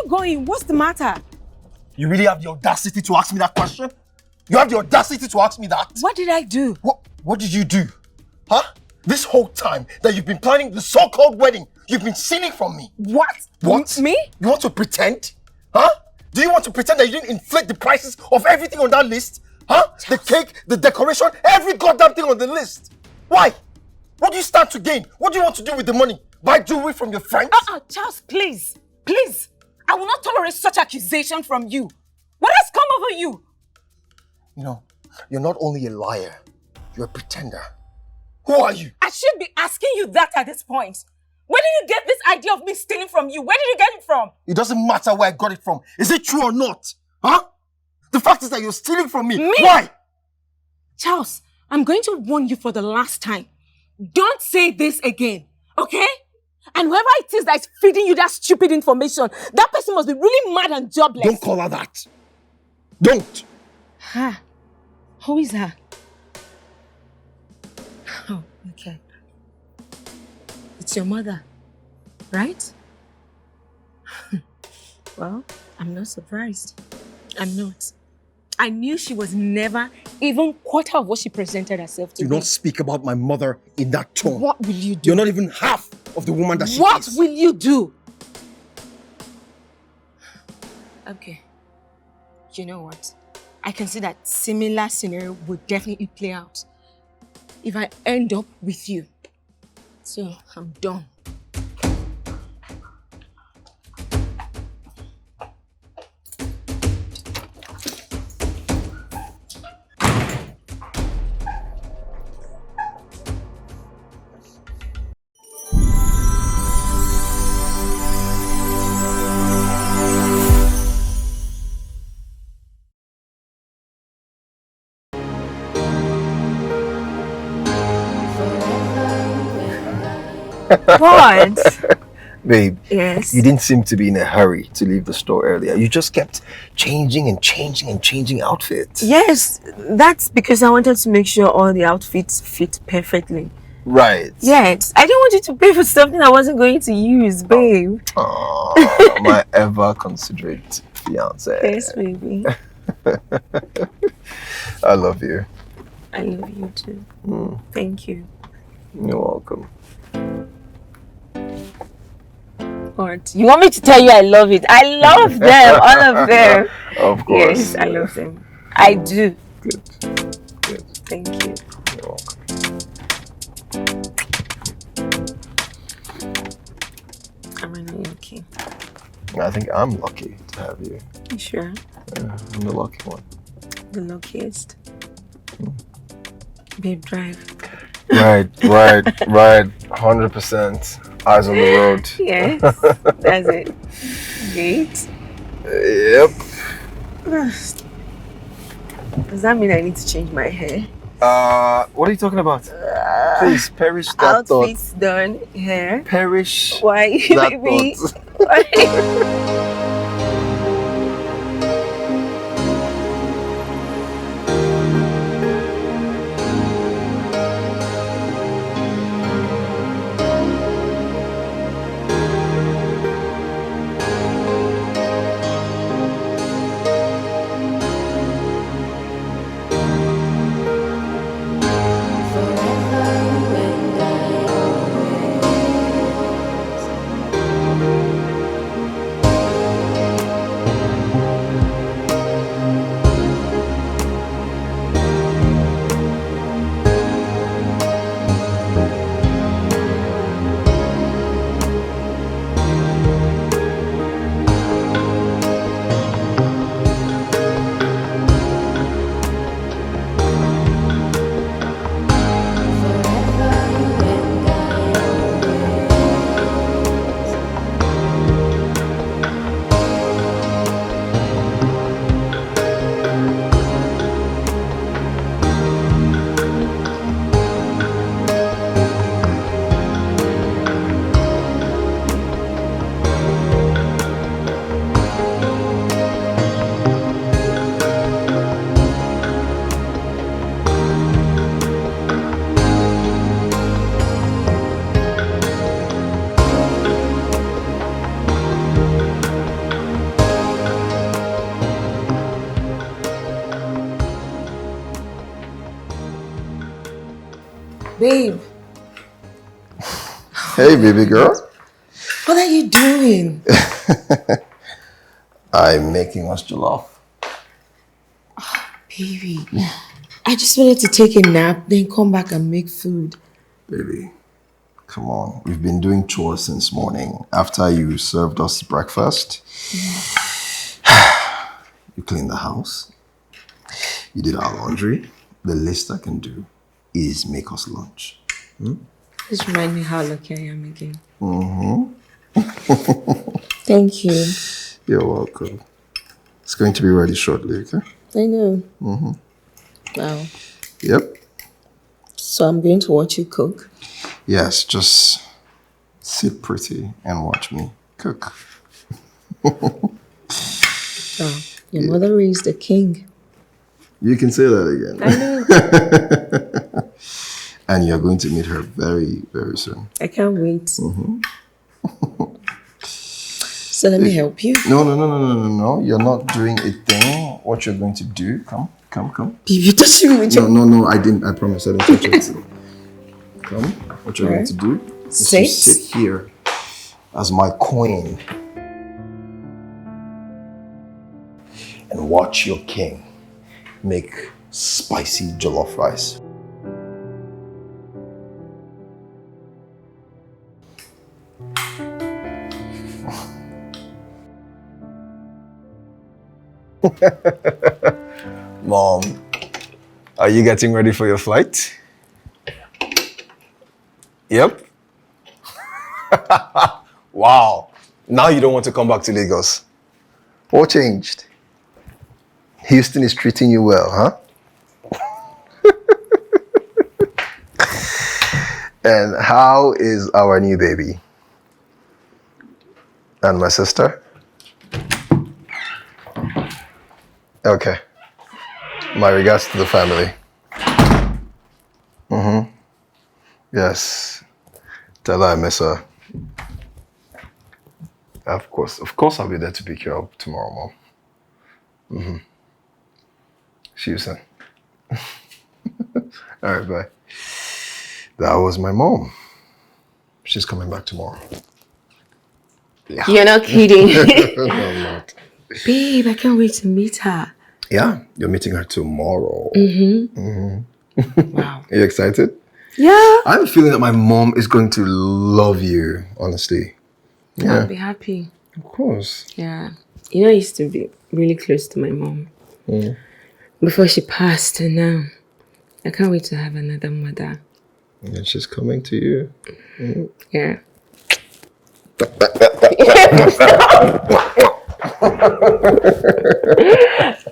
you going? What's the matter? You really have the audacity to ask me that question? You have the audacity to ask me that? What did I do? What did you do? Huh? This whole time that you've been planning the so-called wedding, you've been stealing from me. What? What? Me? You want to pretend? Huh? Do you want to pretend that you didn't inflate the prices of everything on that list? Huh? The cake, the decoration, every goddamn thing on the list. Why? What do you stand to gain? What do you want to do with the money? Buy jewelry from your friends? Charles, please. Please. I will not tolerate such accusation from you. What has come over you? You know, you're not only a liar, you're a pretender. Who are you? I should be asking you that at this point. Where did you get this idea of me stealing from you? Where did you get it from? It doesn't matter where I got it from. Is it true or not? Huh? The fact is that you're stealing from me. Why? Charles, I'm going to warn you for the last time. Don't say this again, okay? And whoever it is that is feeding you that stupid information, that person must be really mad and jobless. Don't call her that. Don't. Her? Who is her? Oh, okay. It's your mother, right? Well, I'm not surprised. I'm not. I knew she was never even quarter of what she presented herself to be. Do not speak about my mother in that tone. What will you do? You're not even half of the woman that she is. What will you do? Okay. You know what? I can see that similar scenario would definitely play out if I end up with you. So, I'm done. What? Babe, yes. You didn't seem to be in a hurry to leave the store earlier. You just kept changing and changing and changing outfits. Yes, that's because I wanted to make sure all the outfits fit perfectly. Right. Yes, I didn't want you to pay for something I wasn't going to use, babe. Oh, my ever considerate fiance. Yes, baby. I love you. I love you too. Thank you. You're welcome. What? You want me to tell you I love it? I love them, all of them. Of course. Yes, I love them. I do. Good. Good. Thank you. You're welcome. I'm really lucky. I think I'm lucky to have you. You sure? Yeah, I'm the lucky one. The luckiest. Babe, drive. Right. 100%. Eyes on the road. Yes, that's it. Gate. Yep. Does that mean I need to change my hair? What are you talking about? Please, perish that thought. Outfits done, hair. Perish Why, that baby? thought. Why? Babe. Hey, baby girl. What are you doing? I'm making us jollof. Baby, I just wanted to take a nap, then come back and make food. Baby, come on. We've been doing chores since morning. After you served us breakfast, you cleaned the house. You did our laundry. The least I can do is make us lunch. Just remind me how lucky I am again. Thank you. You're welcome. It's going to be ready shortly, okay? I know. Wow. Yep. So I'm going to watch you cook. Yes, just sit pretty and watch me cook. Oh, your mother raised a king. You can say that again. I know. And you're going to meet her very, very soon. I can't wait. So let me help you. No. You're not doing a thing. What you're going to do, come. You touched me with your... No, I didn't. I promise I didn't touch it. Come. What you're going to do is to sit here as my queen and watch your king make spicy jollof rice. Mom, are you getting ready for your flight? Yep. Wow. Now you don't want to come back to Lagos. What changed? Houston is treating you well, huh? And how is our new baby? And my sister? Okay. My regards to the family. Yes. Tell her I miss her. Of course I'll be there to pick you up tomorrow, Mom. See you soon. All right, bye. That was my mom. She's coming back tomorrow. Yeah. You're not kidding. No, I'm not. Babe, I can't wait to meet her. Yeah, you're meeting her tomorrow. Wow. Are you excited? Yeah. I'm feeling that my mom is going to love you, honestly. Yeah. I'll be happy. Of course. Yeah. You know, I used to be really close to my mom before she passed, and now I can't wait to have another mother. And she's coming to you. Yeah.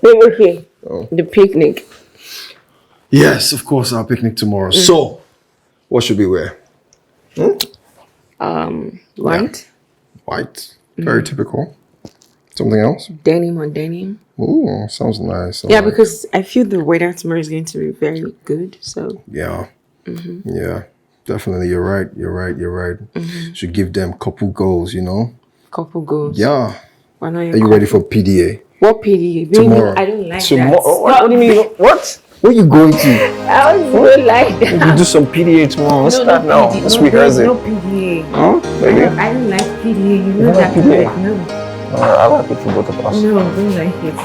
Okay. The picnic. Yes, of course, our picnic tomorrow. So, what should we wear? White. White. Very typical. Something else? Denim on denim. Ooh, sounds nice. Yeah, because I feel the weather tomorrow is going to be very good. So Yeah. Yeah. Definitely. You're right. Should give them couple goals, couple goals. Yeah. Why not Are you ready for PDA? What PDA? Tomorrow. I don't like Tomorrow. that. What do you mean? What? Where are you going to? I don't like that. You do some PDA tomorrow. Let's start now. PDA. Let's rehearse it. No PDA. Huh? Baby? I don't like PDA. You know don't like that. PDA? No. I like it for both of us. No, I don't like it.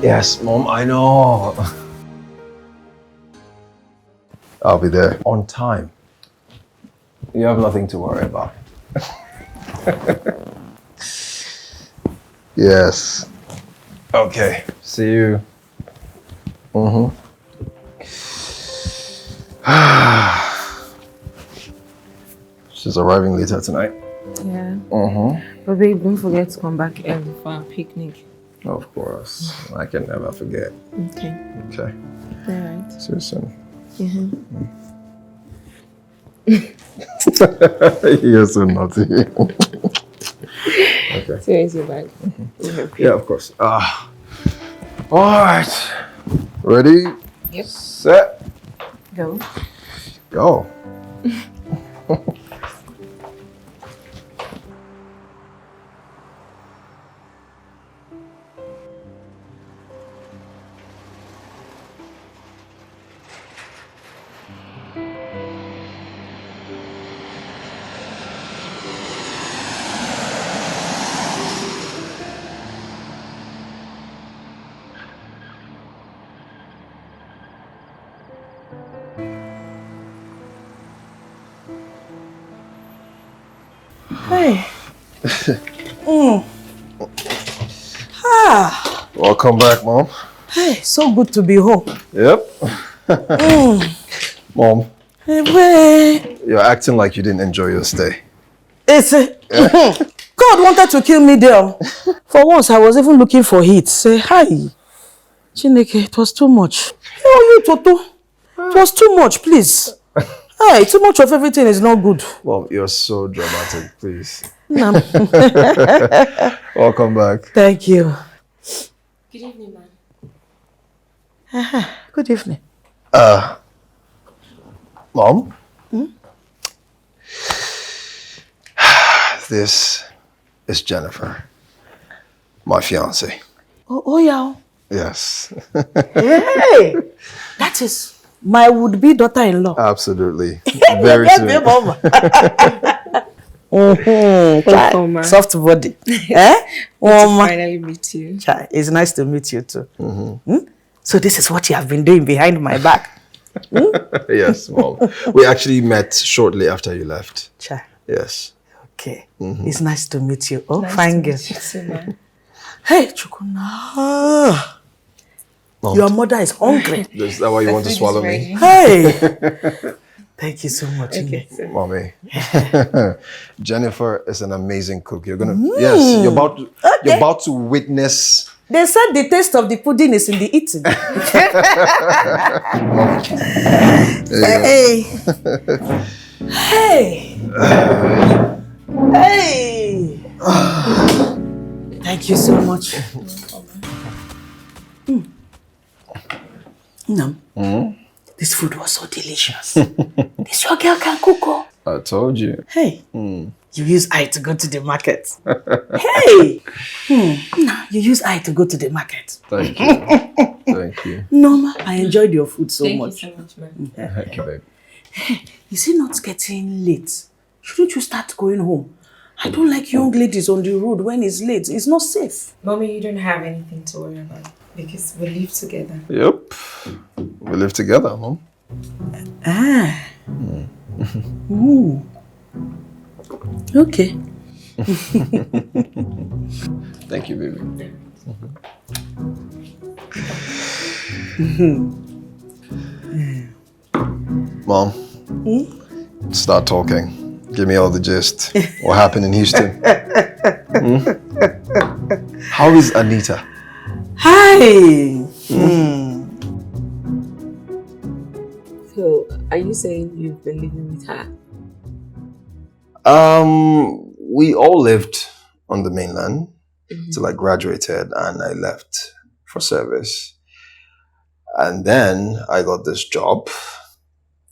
Yes, Mom, I know. I'll be there on time. You have nothing to worry about. Yes. Okay. See you. She's arriving later tonight. Yeah. But babe, don't forget to come back early for our picnic. Of course. I can never forget. Okay. Okay. All right. See you soon. You're so naughty. Okay. So where's your bag? Yeah, of course. All right. Ready? Yep. Set. Go. Go. Hey. Ah. Welcome back, Mom. Hey, so good to be home. Yep. Mom, Hey, you're acting like you didn't enjoy your stay. it's God wanted to kill me there. For once, I was even looking for heat. Say hi. Chineke, it was too much. How are you, Toto? It was too much, please. Hey, too much of everything is not good. Mom, you're so dramatic, please. No. Welcome back. Thank you. Good evening, man. Good evening. Mom? This is Jennifer, my fiance. Oh yeah. Yes. Hey, that is my would-be daughter-in-law. Absolutely. Very soon. Welcome, man. Soft body. Finally meet you. It's nice to meet you too. So this is what you have been doing behind my back. Yes, Mom. We actually met shortly after you left. Chai. Yes. Okay. It's nice to meet you. Oh, Nice fine to girl. meet you too, man. Hey, Chukuna. Mom, Your mother is hungry. is that why you want to swallow me? Hey. Thank you so much. Okay, so Mommy. Jennifer is an amazing cook. You're gonna yes, you're about to witness. They said the taste of the pudding is in the eating. Hey. Hey. Hey. Thank you so much. This food was so delicious. This your girl can cook. Oh. I told you. Hey, you use eye to go to the market. Hey, you use eye to go to the market. Thank you. Thank you. Norma, I enjoyed your food so much. Thank you so much, man. Thank you, babe. Is it not getting late? Shouldn't you start going home? I don't like young ladies on the road when it's late. It's not safe. Mommy, you don't have anything to worry about because we live together. Yep. We live together, Mom. Ah. Ooh. Okay. Thank you, baby. Mom, start talking. Give me all the gist. What happened in Houston? How is Anita? Hi. So, are you saying you've been living with her? We all lived on the mainland till I graduated and I left for service. And then I got this job.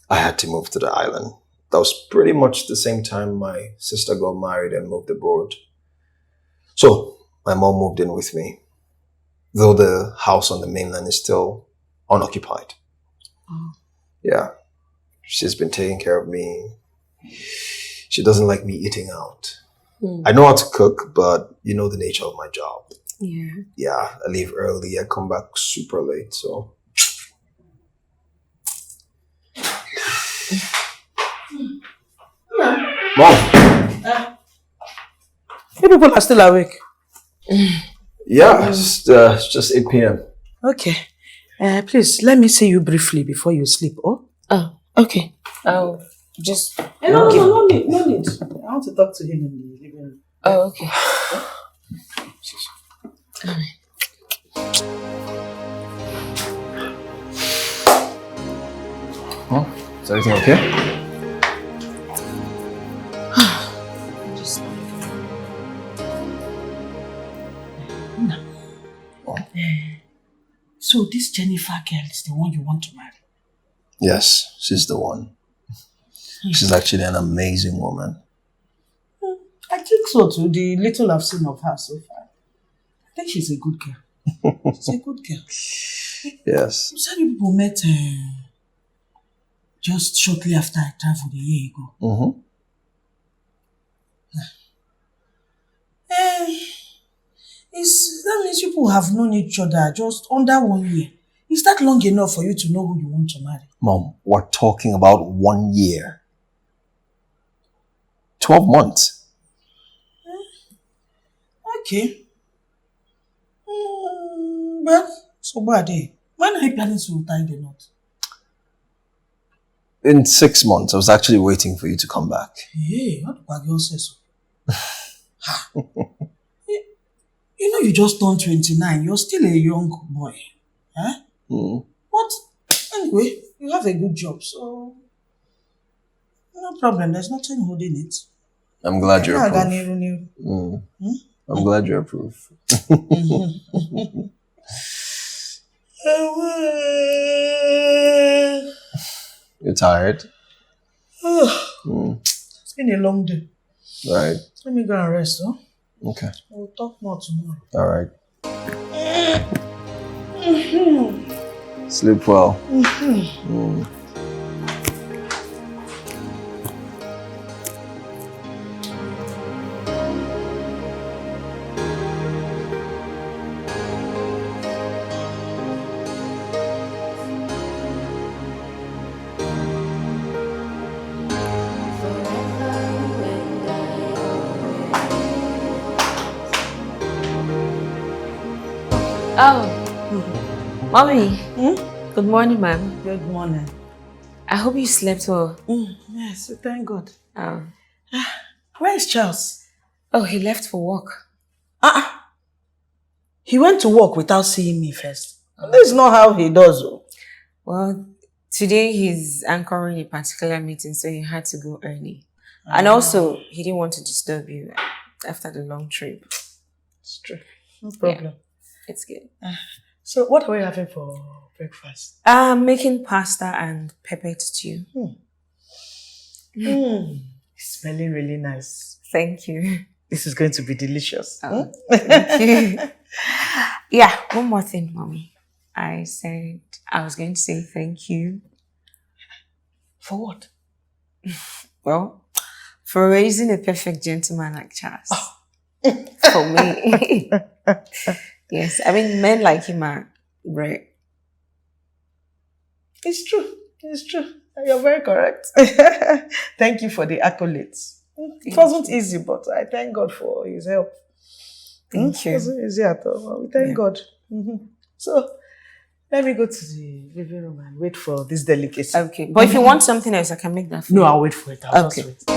I had to move to the island. That was pretty much the same time my sister got married and moved abroad. So my mom moved in with me, though the house on the mainland is still unoccupied. Oh. Yeah, she's been taking care of me. She doesn't like me eating out. I know how to cook, but you know the nature of my job. Yeah. Yeah, I leave early, I come back super late, so. Mom! You people are still awake. Yeah, it's just 8 p.m. Okay. Please, let me see you briefly before you sleep. Oh? Oh, okay. Oh, just... No need. I want to talk to him in the living room. Oh, okay. Huh? Is everything okay? Just... So this Jennifer girl is the one you want to marry? Yes, she's the one. She's actually an amazing woman. I think so too. The little I've seen of her so far. I think she's a good girl. She's a good girl. Yes. You said you people met just shortly after I traveled a year ago. That means people have known each other just under 1 year. Is that long enough for you to know who you want to marry? Mom, we're talking about 1 year. 12 months. Okay. Well, so bad, eh? When are you planning to tie the knot? In 6 months, I was actually waiting for you to come back. Hey, what do you say so? You know you just turned 29. You're still a young boy. Huh? But anyway, you have a good job, so no problem. There's nothing holding it. I'm glad you Yeah, approve. I'm glad you approve. You're tired? It's been a long day. Right. Let me go and rest, huh? Okay. We'll talk more tomorrow. All right. Sleep well. Oh, Mommy. Good morning, ma'am. Good morning. I hope you slept well. Yes, thank God. Oh. Where is Charles? Oh, he left for work. He went to work without seeing me first. This is not how he does. Well, today he's anchoring a particular meeting, so he had to go early. And also, he didn't want to disturb you after the long trip. It's true. No problem. Yeah, it's good. So what are we having for breakfast? I'm making pasta and pepper stew. It's smelling really nice. Thank you. This is going to be delicious. Oh, thank you. Yeah, one more thing, Mommy. I said I was going to say thank you. For what? Well, for raising a perfect gentleman like Charles. For me. Yes, I mean, men like him are rare. It's true. It's true. You're very correct. Thank you for the accolades. It wasn't easy, but I thank God for his help. Thank you. It wasn't easy at all. We thank God. So, let me go to the living room and wait for this delicacy. Okay, but if you want something else, I can make that for you. No, I'll wait for it. I'll Okay. just wait.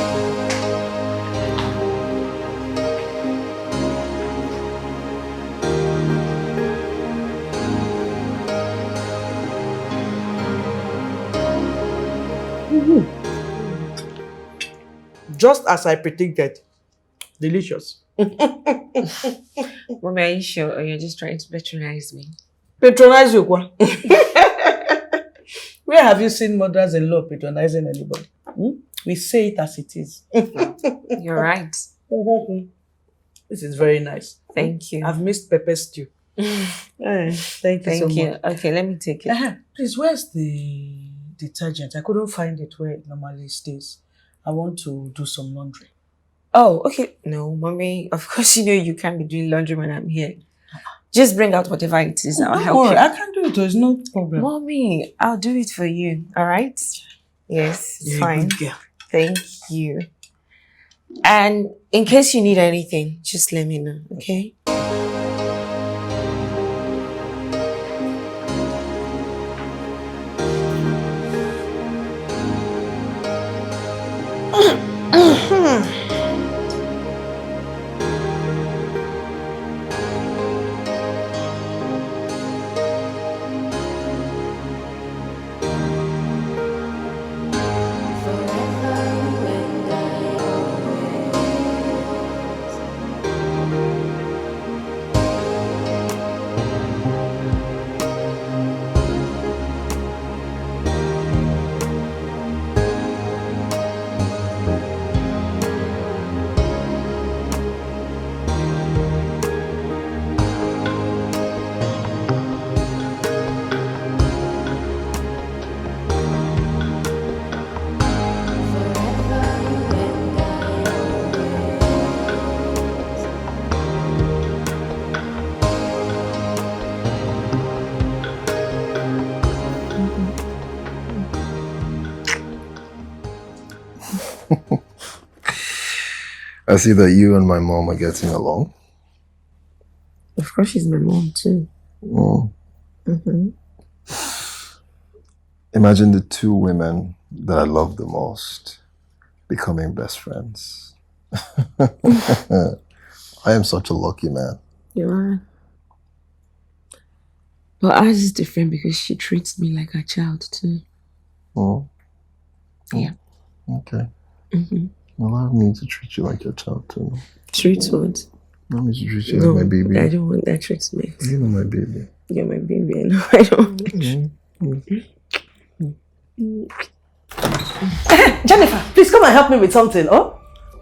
Just as I predicted. Delicious. Mommy, are you sure, or you're just trying to patronize me? Patronize you, Kwa. Where have you seen mothers-in-law patronizing anybody? We say it as it is. You're right. This is very nice. Thank you. I've missed pepper stew. Thank you so much. Okay, let me take it. Please, where's the detergent? I couldn't find it where it normally stays. I want to do some laundry. Oh, okay. No, Mommy, of course you know you can't be doing laundry when I'm here. Just bring out whatever it is. I'll help you. I can do it. There's no problem. Mommy, I'll do it for you. All right? Yes, it's You're fine. a good girl. Thank you. And in case you need anything, just let me know, okay? I see that you and my mom are getting along. Of course, she's my mom too. Oh. Mm-hmm. Imagine the two women that I love the most becoming best friends. I am such a lucky man. You are. But ours is different because she treats me like a child too. Oh. Yeah. Okay. Mm-hmm. Allow me to treat you like your child too. Treat what? Allow me to treat you like my baby. I don't want that treatment. You know my baby. You're my baby. No, I don't want that. Jennifer, please come and help me with something, oh?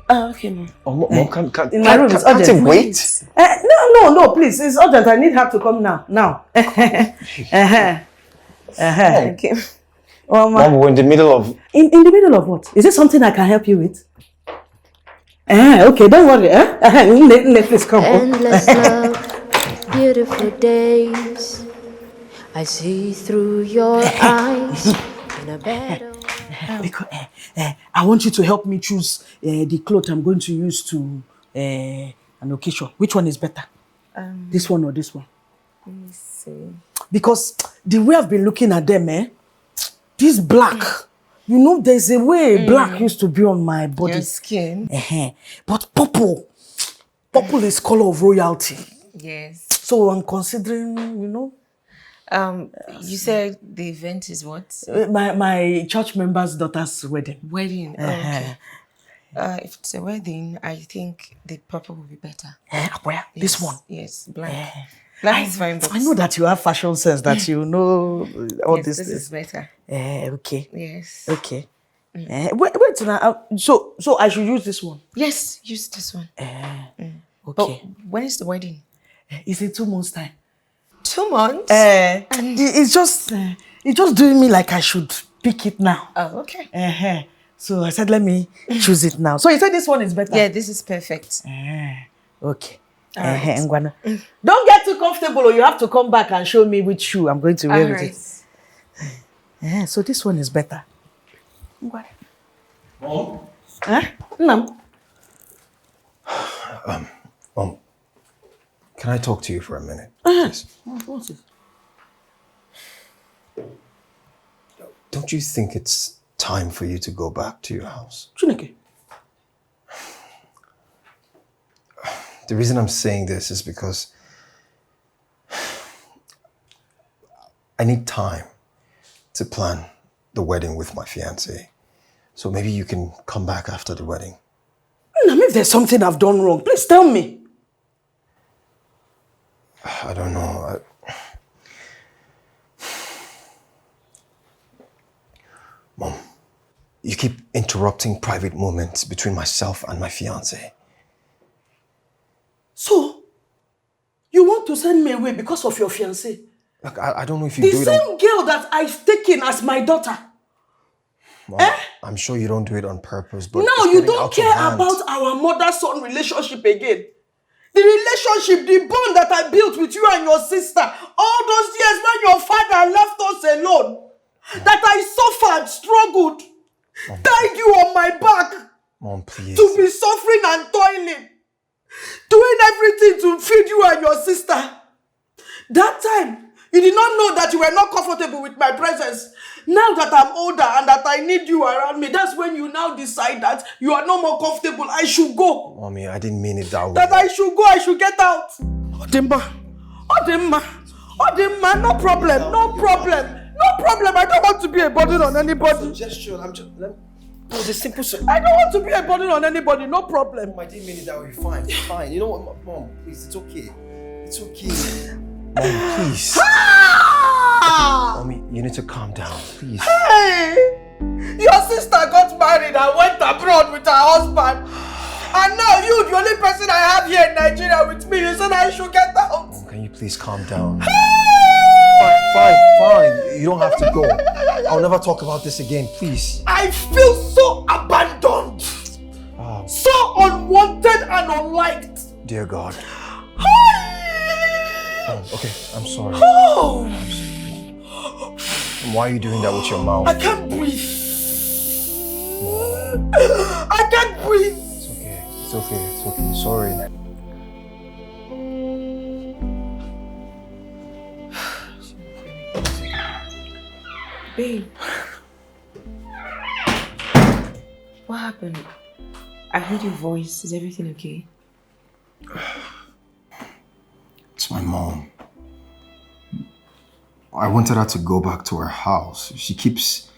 Okay, Mom. Oh, Mom, can In my room, it's urgent. it wait? No, please, it's urgent. I need her to come now. Okay. Well, Mom, we're in the middle of... In the middle of what? Is there something I can help you with? Okay, don't worry. Please come. Endless love, beautiful days. I see through your eyes in a battle. Because I want you to help me choose the cloth I'm going to use to an occasion. Which one is better? This one or this one? Let me see. Because the way I've been looking at them, this black, you know, there's a way black used to be on my body. Your skin. But purple is color of royalty. Yes. So I'm considering, you know. You said the event is what? My church member's daughter's wedding. Wedding. Okay. If it's a wedding, I think the purple will be better. Where? Yes. This one? Yes, black. Black is fine, but I know that you have fashion sense, that you know all yes, this. this is better. Okay. Yes. Okay. Wait now. So I should use this one? Yes, use this one. Okay. But when is the wedding? It's in 2 months' time. 2 months? It's just doing me like I should pick it now. Oh, okay. So I said, let me choose it now. So you said this one is better? Yeah, this is perfect. Okay. Right. Ngwana. Don't get too comfortable, or you have to come back and show me which shoe I'm going to wear with it. So this one is better. Ngwana. Mom? No. Mom, can I talk to you for a minute? Please? What's it? Don't you think it's time for you to go back to your house? Chineke. The reason I'm saying this is because I need time to plan the wedding with my fiancée. So maybe you can come back after the wedding. If there's something I've done wrong, please tell me. I don't know. Mom, you keep interrupting private moments between myself and my fiancée. So, you want to send me away because of your fiancé? Look, I don't know if you The do it same girl that I've taken as my daughter. Mom, I'm sure you don't do it on purpose, but Now it's you getting don't out of care hand. about our mother-son relationship again. The relationship, the bond that I built with you and your sister all those years when your father left us alone, that I suffered, struggled, tied you on my back, Mom, please. to be suffering and toiling, doing everything to feed you and your sister. That time, you did not know that you were not comfortable with my presence. Now that I'm older and that I need you around me, that's when you now decide that you are no more comfortable. I should go. Mommy, I didn't mean it that way. That I should go, I should get out. Odimma, no problem. I don't want to be a burden on anybody. Suggestion, I'm just... It was a simple suggestion. I don't want to be a burden on anybody, no problem. I didn't mean it that way. Fine. You know what, Mom, please, it's okay. It's okay. Mom, please. Mommy, you need to calm down, please. Hey! Your sister got married and went abroad with her husband. And now you, the only person I have here in Nigeria with me, you said I should get out. Mom, can you please calm down? Fine. You don't have to go. I'll never talk about this again, please. I feel so abandoned. So unwanted and unliked. Dear God. Okay, I'm sorry. Why are you doing that with your mouth? I can't breathe. I can't breathe. It's okay. Sorry. Babe. What happened? I heard your voice. Is everything okay? It's my mom. I wanted her to go back to her house. She keeps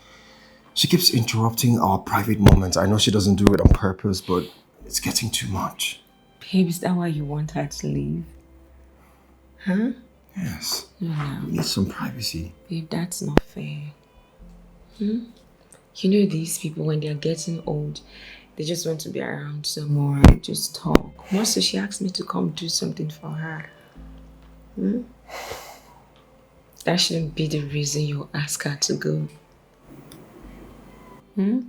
interrupting our private moments. I know she doesn't do it on purpose, but it's getting too much. Babe, is that why you want her to leave? Huh? Yes. No. We need some privacy. Babe, that's not fair. You know these people, when they're getting old, they just want to be around some more and just talk. More so she asked me to come do something for her. That shouldn't be the reason you ask her to go. Yes.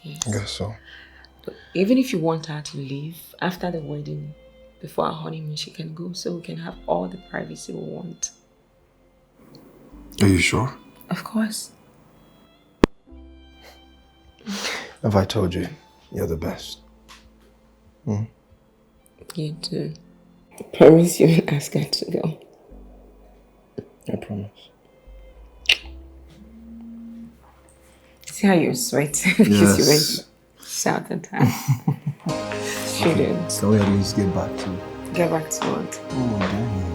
I guess so. Even if you want her to leave, after the wedding, before our honeymoon, she can go so we can have all the privacy we want. Are you sure? Of course. Have I told you you're the best? You too. I promise you will ask her to go. I promise. See how you're sweating because you Yes. went south and time. Shouldn't. So we at least get back to... Get back to what? Oh, damn.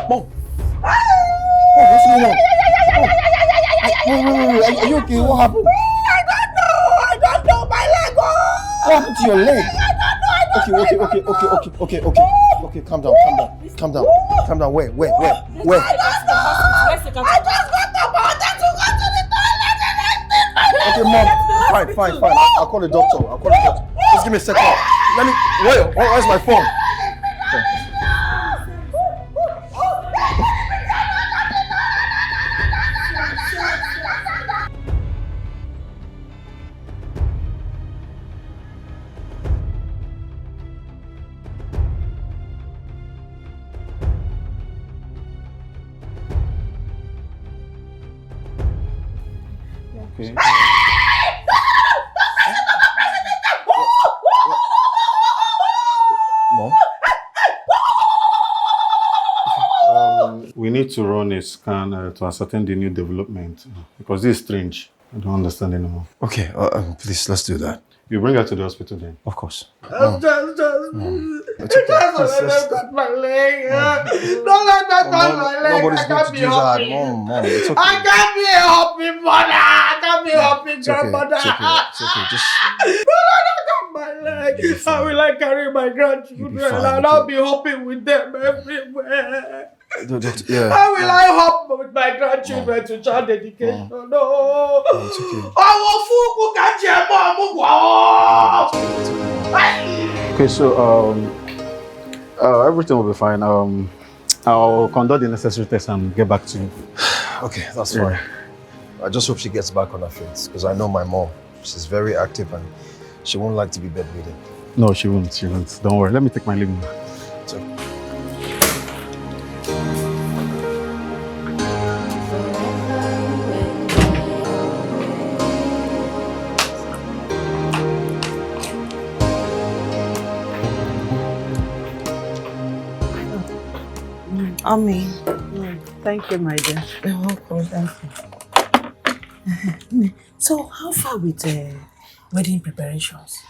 Mom! Oh, what's going on? Wait. Are you okay? What happened? I don't know, my leg. What happened to your leg? Okay, calm down. Where? I just got the mountain to go to the toilet and Okay, Mom. Fine. I'll call the doctor. Just give me a second. Where's my phone? Okay. Mom? We need to run a scan to ascertain the new development because this is strange. I don't understand anymore. Okay, please, let's do that. You bring her to the hospital then. Of course. Just let them cut my leg. Don't let them cut my leg. Nobody's I going can't to be do that. happy. Mom, it's okay. I can't be happy, mother. I can't be happy, It's okay. grandmother. It's okay. Just... Don't let them cut my leg. How will I carry my grandchildren? fine, I'll okay. be hopping with them everywhere. Yeah. How will I hop with my grandchildren to child dedication? No. It's okay. Okay, so everything will be fine. I'll conduct the necessary tests and get back to you. Okay, that's fine. I just hope she gets back on her feet because I know my mom. She's very active and she won't like to be bedridden. No, she won't. Don't worry. Let me take my leave now. It's okay. Ami. Thank you, my dear. You're welcome. Thank you. So, how far with wedding preparations?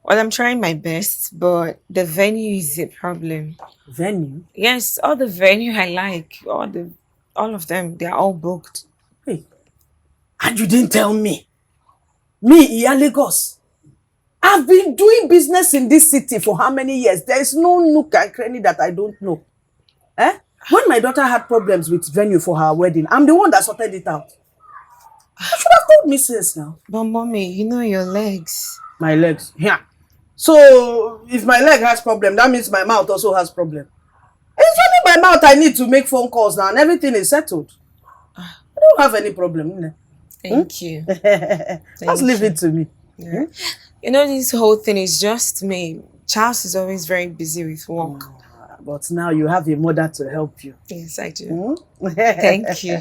Well, I'm trying my best, but the venue is a problem. Venue? Yes, all the venue I like, all of them, they're all booked. Hey, and you didn't tell me. Me, Iya Lagos. I've been doing business in this city for how many years? There is no nook and cranny that I don't know. When my daughter had problems with venue for her wedding, I'm the one that sorted it out. You should have told me since now. But mommy, you know your legs. My legs, yeah. So, if my leg has problem, that means my mouth also has problem. It's only my mouth I need to make phone calls now and everything is settled. I don't have any problem. Thank you. Just leave it to me. Yeah. You know, this whole thing is just me. Charles is always very busy with work. But now you have a mother to help you. Yes, I do. Hmm? Thank you.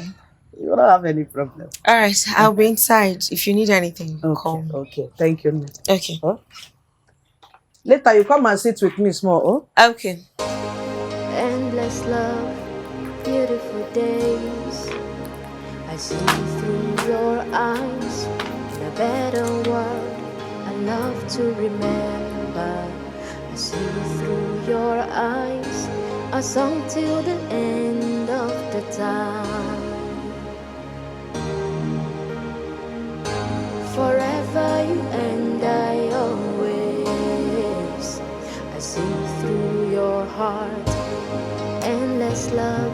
You don't have any problem. All right, I'll be inside. If you need anything, call me. Okay. Thank you. Okay. Huh? Later, you come and sit with me small, oh? Okay. Endless love, beautiful days. I see through your eyes. In a better world, I love to remember. I see through your eyes. A song till the end of the time. Forever you and I always. I see through your heart. Endless love,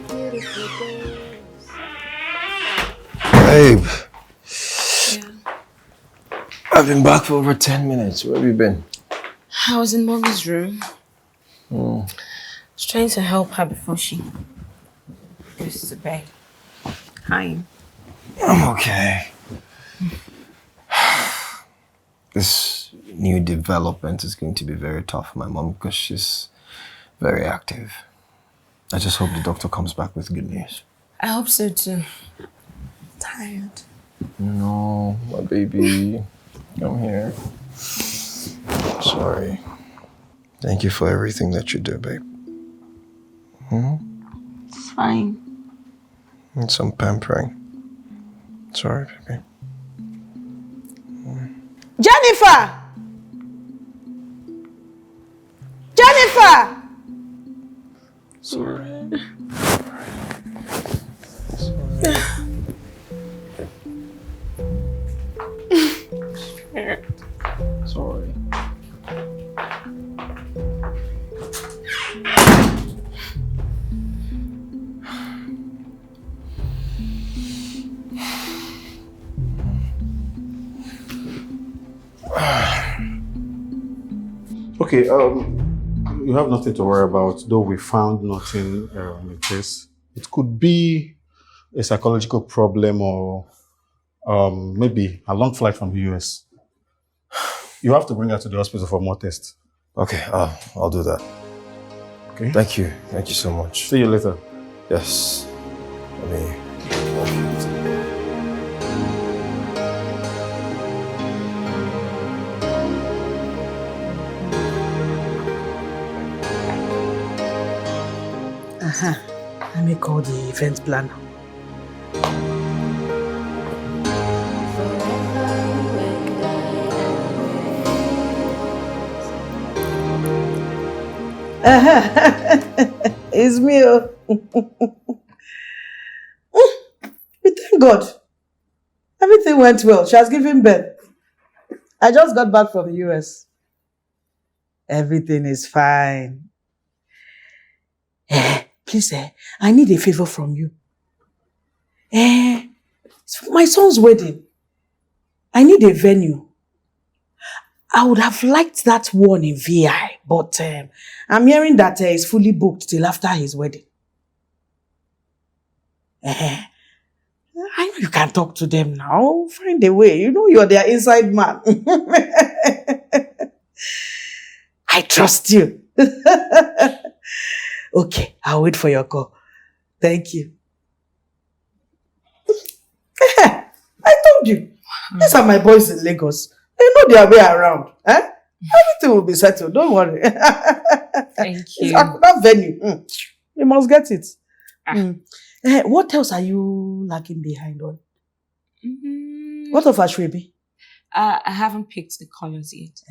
beautiful days. Babe, Yeah. I've been back for over 10 minutes. Where have you been? I was in Mommy's room. I was trying to help her before she goes to bed. Hi. I'm okay. This new development is going to be very tough for my mom because she's very active. I just hope the doctor comes back with good news. I hope so too. Tired. No, my baby. Come here. Sorry. Thank you for everything that you do, babe. It's fine. And some pampering. Sorry, baby. Jennifer! Jennifer! Sorry. Sorry. Okay, you have nothing to worry about, though we found nothing in this. It could be a psychological problem or maybe a long flight from the US. You have to bring her to the hospital for more tests. Okay, I'll do that. Okay? Thank you. Thank you so much. See you later. Yes. Let me walk you. Let me call the event planner. It's me. We thank God. Everything went well. She has given birth. I just got back from the US. Everything is fine. Please, I need a favor from you. It's for my son's wedding. I need a venue. I would have liked that one in VI, but I'm hearing that it's fully booked till after his wedding. I know you can talk to them now. Find a way. You know you're their inside man. I trust you. Okay, I'll wait for your call. Thank you. I told you. These are my boys in Lagos. They know their way around. Everything will be settled. Don't worry. Thank you. That venue. You must get it. What else are you lagging behind on? What of Ashwebi? I haven't picked the colors yet.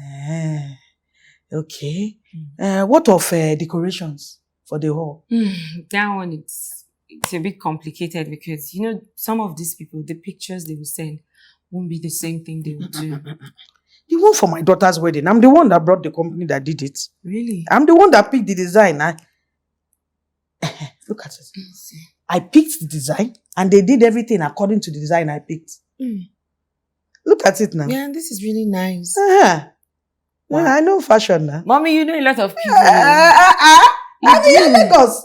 Okay. What of decorations for the hall? That one, it's a bit complicated because, you know, some of these people, the pictures they will send won't be the same thing they will do. The one for my daughter's wedding. I'm the one that brought the company that did it. Really? I'm the one that picked the design. Look at it. I picked the design and they did everything according to the design I picked. Look at it now. Yeah, this is really nice. Wow. Yeah, I know fashion now. Mommy, you know a lot of people. You do. Lagos.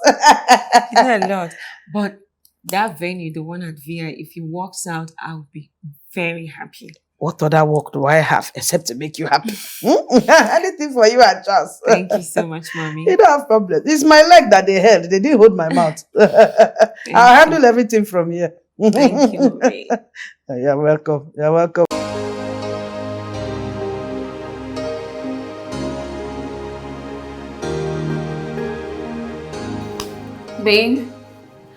You know a lot. But that venue, the one at VI, if he walks out, I'll be very happy. What other work do I have except to make you happy? Anything for you and Charles. Thank you so much, Mommy. You don't have problems. It's my leg that they held. They didn't hold my mouth. I'll handle everything from here. Thank you, Mommy. You're welcome. You're welcome. Babe,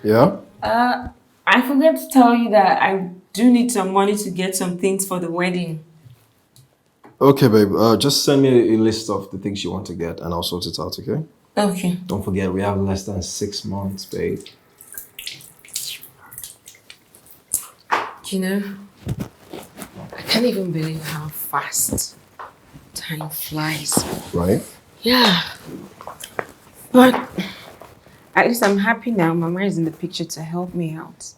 Yeah? I forgot to tell you that I do need some money to get some things for the wedding. Okay, babe. Just send me a list of the things you want to get and I'll sort it out, okay? Okay. Don't forget, we have less than 6 months, babe. You know, I can't even believe how fast time flies. Right? Yeah. But at least I'm happy now. Mama is in the picture to help me out.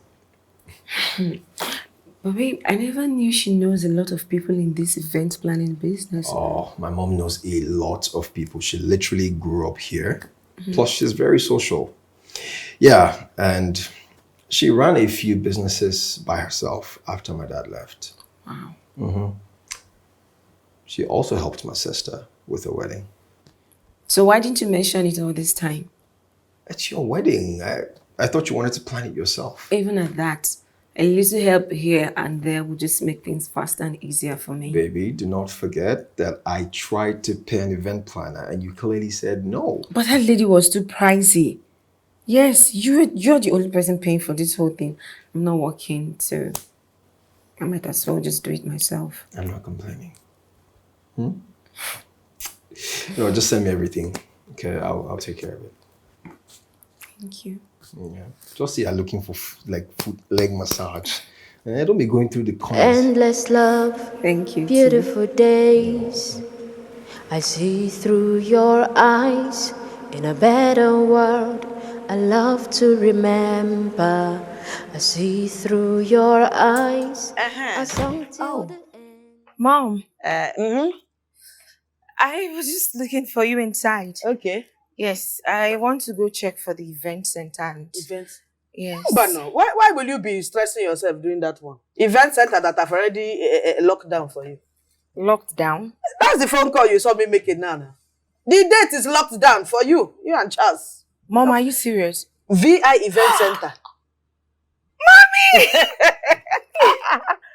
But babe, I never knew she knows a lot of people in this event planning business. Oh, my mom knows a lot of people. She literally grew up here. Plus, she's very social. Yeah, and she ran a few businesses by herself after my dad left. Wow. She also helped my sister with her wedding. So why didn't you mention it all this time? It's your wedding. I thought you wanted to plan it yourself. Even at that, a little help here and there would just make things faster and easier for me. Baby, do not forget that I tried to pay an event planner and you clearly said no. But that lady was too pricey. Yes, you're the only person paying for this whole thing. I'm not working, so I might as well just do it myself. I'm not complaining. No, just send me everything. Okay, I'll take care of it. Thank you. Yeah. Just see, you're looking for foot leg massage. Don't be going through the corners. Endless love, Thank you. beautiful days. I see through your eyes in a better world. I love to remember. I see through your eyes. A song till the end. Mom, I was just looking for you inside. Okay. Yes, I want to go check for the event center. And Events. yes. But no, why will you be stressing yourself doing that one? Event center that I've already locked down for you. Locked down. That's the phone call you saw me making now. The date is locked down for you and Charles. Mom, are you serious? VI Event Center.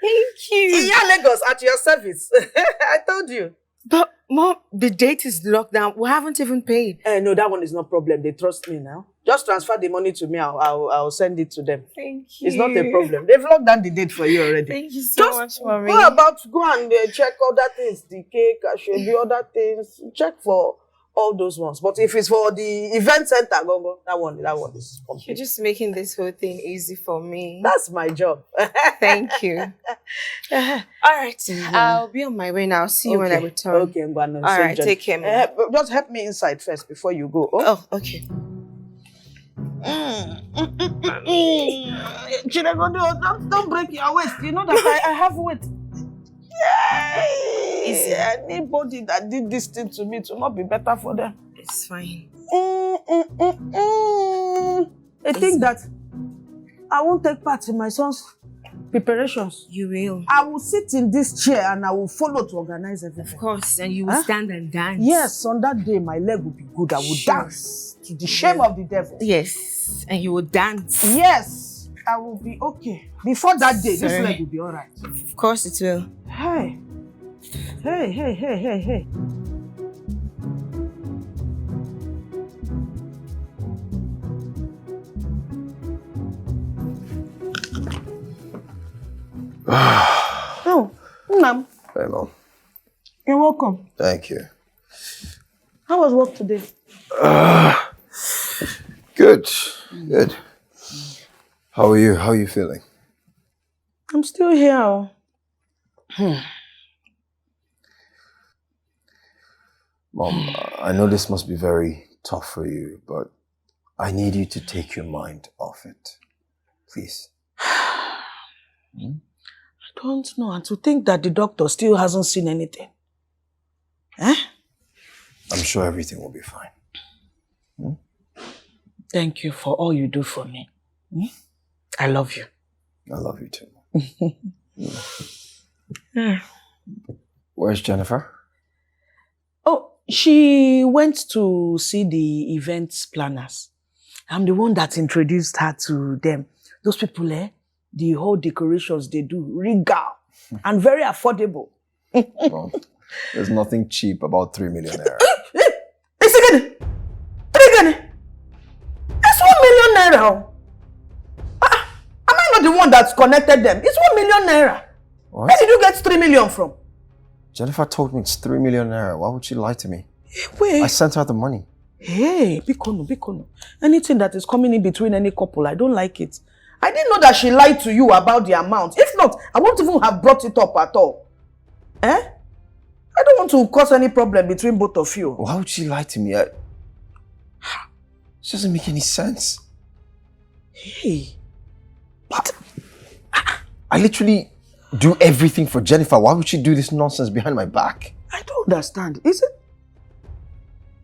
Thank you. Iya Lagos at your service. I told you. But Mom, the date is locked down. We haven't even paid. No, that one is no problem. They trust me now. Just transfer the money to me. I'll send it to them. Thank you. It's not a problem. They've locked down the date for you already. Thank you so much, Mommy. Go and check other things. The cake, the other things. Check for all those ones. But if it's for the event center, go. That one is complete. You're just making this whole thing easy for me. That's my job. Thank you. All right. I'll be on my way now. See you when I return. Okay, I'm going to All right. Take care, Mom. just help me inside first before you go. Oh, okay. Don't break your waist. You know that I have weight. Easy. Anybody that did this thing to me to not be better for them. It's fine. I think that I won't take part in my son's preparations. You will. I will sit in this chair and I will follow to organize everything. Of course. And you will stand and dance. Yes, on that day my leg will be good. I will Sure. dance to the shame of the devil. Yes. And you will dance. Yes, I will be okay. Before that day, this Sorry. leg will be all right. Of course it will. Hey. Oh, Mom, Hey, Mom. you're welcome. Thank you. How was work today? Good. Good. How are you? How are you feeling? I'm still here. Mom, I know this must be very tough for you, but I need you to take your mind off it. Please. I don't know. And to think that the doctor still hasn't seen anything. Eh? I'm sure everything will be fine. Thank you for all you do for me. I love you. I love you too. Where's Jennifer? Oh, she went to see the event planners. I'm the one that introduced her to them. Those people, the whole decorations they do, regal and very affordable. Well, there's nothing cheap about 3 million naira. It's again. It's 1 million naira. Am I not the one that's connected them? It's 1 million naira. What? Where did you get 3 million from? Jennifer told me it's 3 million naira. Why would she lie to me? Wait. I sent her the money. Hey, Bikono. Anything that is coming in between any couple, I don't like it. I didn't know that she lied to you about the amount. If not, I won't even have brought it up at all. I don't want to cause any problem between both of you. Why would she lie to me? It doesn't make any sense. Hey. But I literally do everything for Jennifer. Why would she do this nonsense behind my back? I don't understand. Is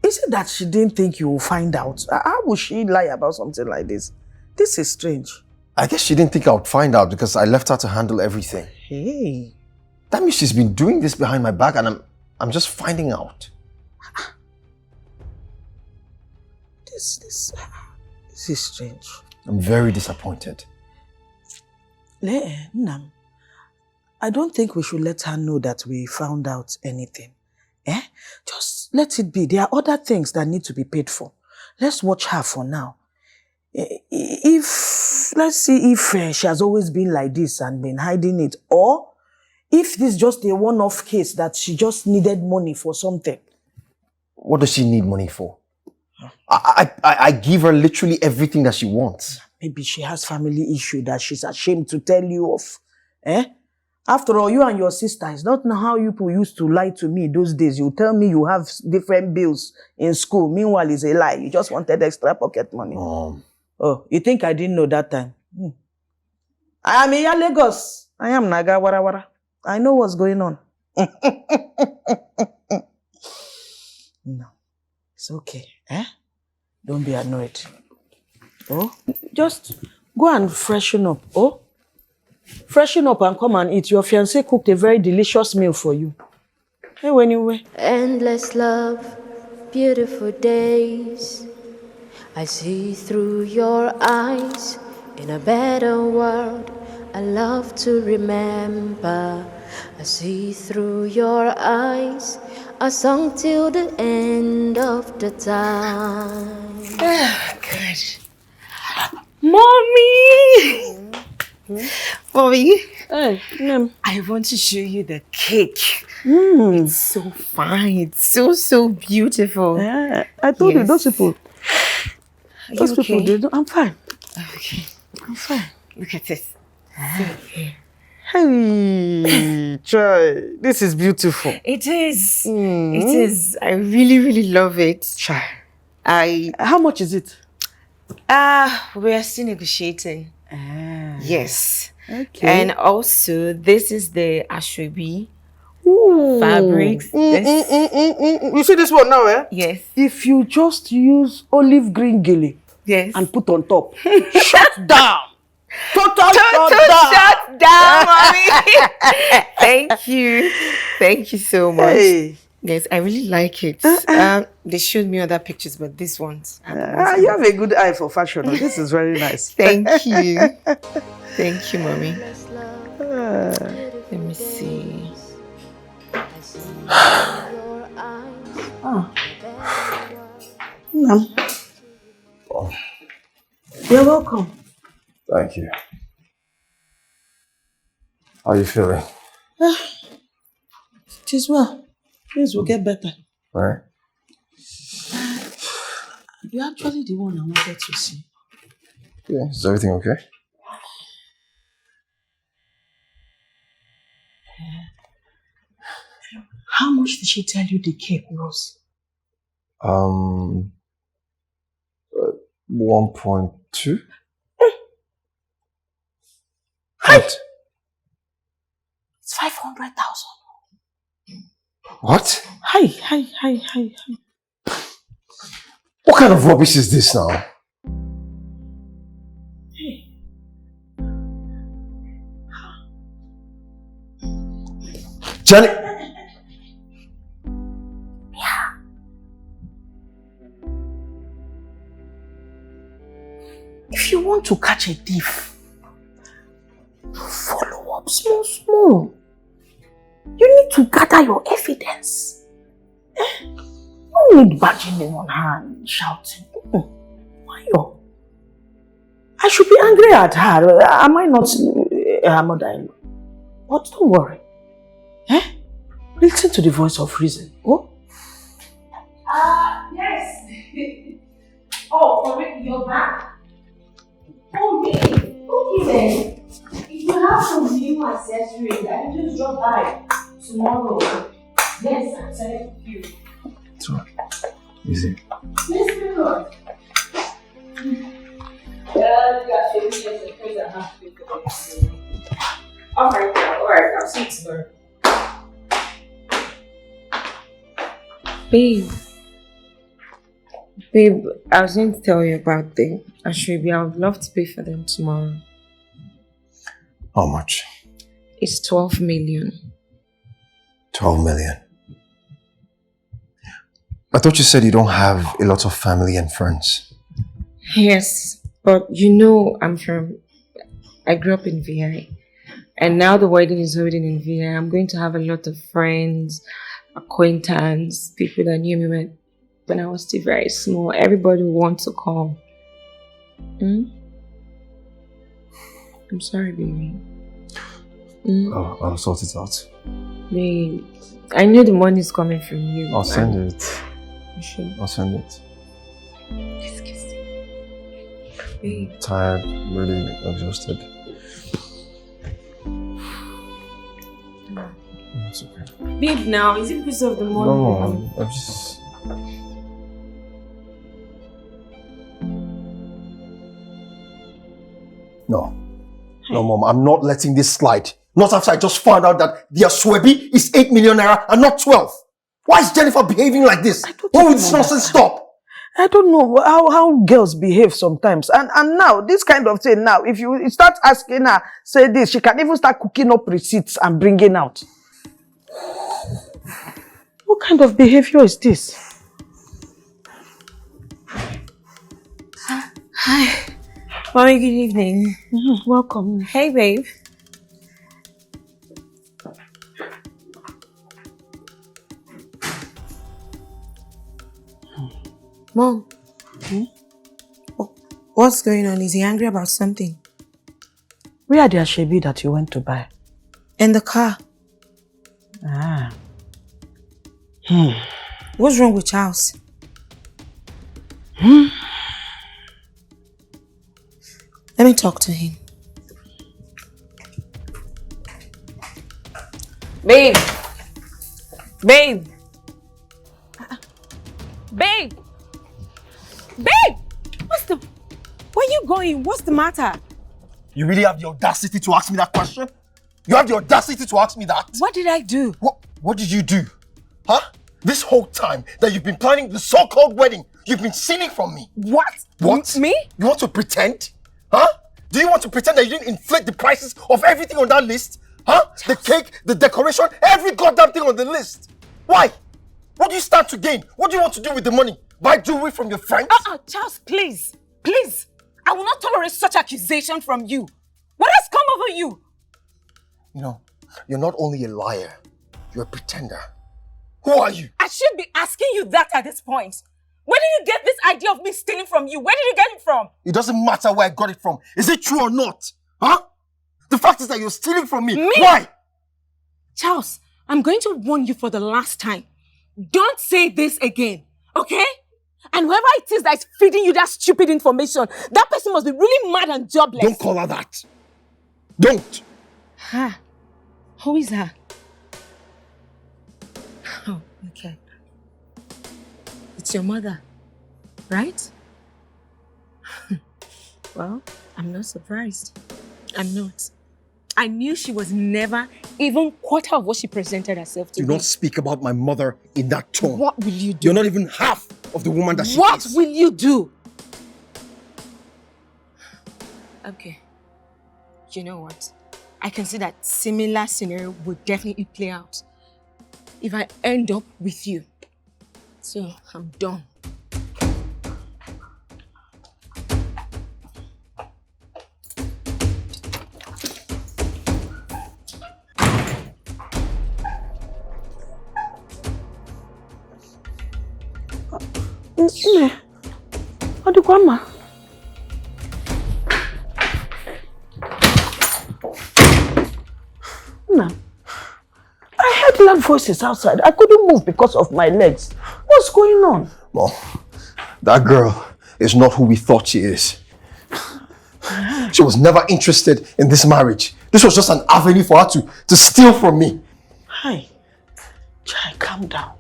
it that she didn't think you will find out? How would she lie about something like this? This is strange. I guess she didn't think I would find out because I left her to handle everything. Hey. That means she's been doing this behind my back and I'm just finding out. This is strange. I'm very disappointed. Nam, I don't think we should let her know that we found out anything. Just let it be. There are other things that need to be paid for. Let's watch her for now. Let's see if she has always been like this and been hiding it, or if this is just a one-off case that she just needed money for something. What does she need money for? I give her literally everything that she wants. Maybe she has family issue that she's ashamed to tell you of. After all, you and your sister, it's not how you people used to lie to me those days. You tell me you have different bills in school. Meanwhile, it's a lie. You just wanted extra pocket money. Oh, you think I didn't know that time? I am in Lagos. I am Naga Warawara. I know what's going on. No, it's okay. Don't be annoyed. Oh, just go and freshen up. Oh, freshen up and come and eat. Your fiancé cooked a very delicious meal for you. Anyway. Endless love, beautiful days. I see through your eyes in a better world. I love to remember. I see through your eyes a song till the end of the time. Good. Mommy! Mommy, Hey, I want to show you the cake. It's so fine. It's so beautiful. yeah, I told you, those people. Those people, they don't. I'm fine. Okay. I'm fine. Look at this. Hey, Chai, this is beautiful. It is. It is. I really love it. Chai. How much is it? We are still negotiating. Yes. Okay. And also, this is the ashwabi fabrics. You see this one now, Yes. If you just use olive green gilly Yes. and put on top, shut down. Total shut down, mommy. Thank you. Thank you so much. Hey. Yes, I really like it. They showed me other pictures, but this one's. You have a good eye for fashion. This is very nice. Thank you. Thank you, mommy. Endless love, beautiful Let me see. days. I see through your eyes a better world. You're welcome. Thank you. How are you feeling? It is well. Things will get better. All right. You're actually the one I wanted to see. Yeah, is everything okay? How much did she tell you the cake was? 1.2. What? It's 500,000. What? Hi. What kind of rubbish is this now? Jenny! If you want to catch a thief, follow up small, small. You need to gather your evidence. No need barging on her and shouting. Why you? I should be angry at her. Am I not her mother-in-law? But don't worry. Listen to the voice of reason. Oh? Yes. Oh, you're back? Oh, me? Okay then. If you have some new accessories, I can just drop by tomorrow. Yes, I'm telling you. It's all right. Easy. Yes, my lord. Yeah, you got 50 years of praise and half to pay. Alright, I'll see you tomorrow. Babe, I was going to tell you about the Ashrabi. I would love to pay for them tomorrow. How much? It's 12 million. 12 million. I thought you said you don't have a lot of family and friends. Yes, but I grew up in VI. And now the wedding is holding in VI. I'm going to have a lot of friends, acquaintances, people that knew me when I was still very small. Everybody wants to come. I'm sorry, baby. Oh, I'll sort it out. Babe, I know the money is coming from you. I'll send it. You should. I'll send it. Kiss. Babe. Tired, really exhausted. It's okay. Babe, now, is it because of the money? No, I just... No. No, Mom, I'm not letting this slide. Not after I just found out that the Aswebi is 8 million naira and not 12. Why is Jennifer behaving like this? When will this nonsense stop? I don't know how girls behave sometimes. And now, this kind of thing now, if you start asking her, say this, she can even start cooking up receipts and bringing out. What kind of behavior is this? Hi. Mommy, good evening. Welcome. Hey, babe. Mom. What's going on? Is he angry about something? Where are the Ashebi that you went to buy? In the car. Ah. What's wrong with Charles? Let me talk to him. Babe! Babe! Babe! Babe! Where are you going? What's the matter? You really have the audacity to ask me that question? You have the audacity to ask me that? What did I do? What did you do? Huh? This whole time that you've been planning the so-called wedding, you've been stealing from me. What? What? Me? You want to pretend? Huh? Do you want to pretend that you didn't inflate the prices of everything on that list? Huh? The cake, the decoration, every goddamn thing on the list. Why? What do you stand to gain? What do you want to do with the money? Buy jewelry from your friends? Charles, please. Please. I will not tolerate such accusation from you. What has come over you? You know, you're not only a liar, you're a pretender. Who are you? I should be asking you that at this point. Where did you get this idea of me stealing from you? Where did you get it from? It doesn't matter where I got it from. Is it true or not? Huh? The fact is that you're stealing from me. Why? Charles, I'm going to warn you for the last time. Don't say this again, okay? And whoever it is that is feeding you that stupid information, that person must be really mad and jobless. Don't call her that. Don't. Huh? Who is her? Oh, okay. It's your mother, right? Well, I'm not surprised. I'm not. I knew she was never even quarter of what she presented herself to be. Do not speak about my mother in that tone. What will you do? You're not even half of the woman that she is. What will you do? Okay. You know what? I can see that similar scenario would definitely play out. if I end up with you. So, I'm done. Grandma. No. I heard loud voices outside. I couldn't move because of my legs. What's going on? Mom, that girl is not who we thought she is. She was never interested in this marriage. This was just an avenue for her to steal from me. Hi. Chai, calm down.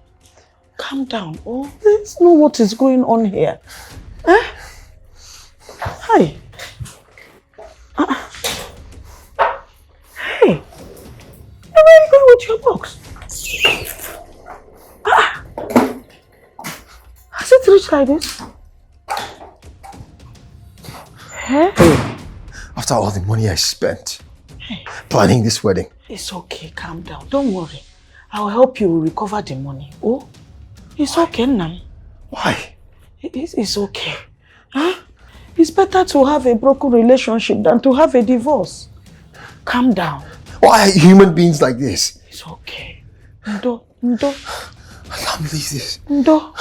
Calm down. Oh, let's know what is going on here. Eh? Hi. Hey. Where are you going with your box? Has it reached like this? Hey. After all the money I spent planning this wedding. It's okay, calm down. Don't worry. I'll help you recover the money. Oh, it's okay now. Why? It's okay. Huh? It's better to have a broken relationship than to have a divorce. Calm down. Why are human beings like this? It's okay. Ndo. I can't believe this. Ndo.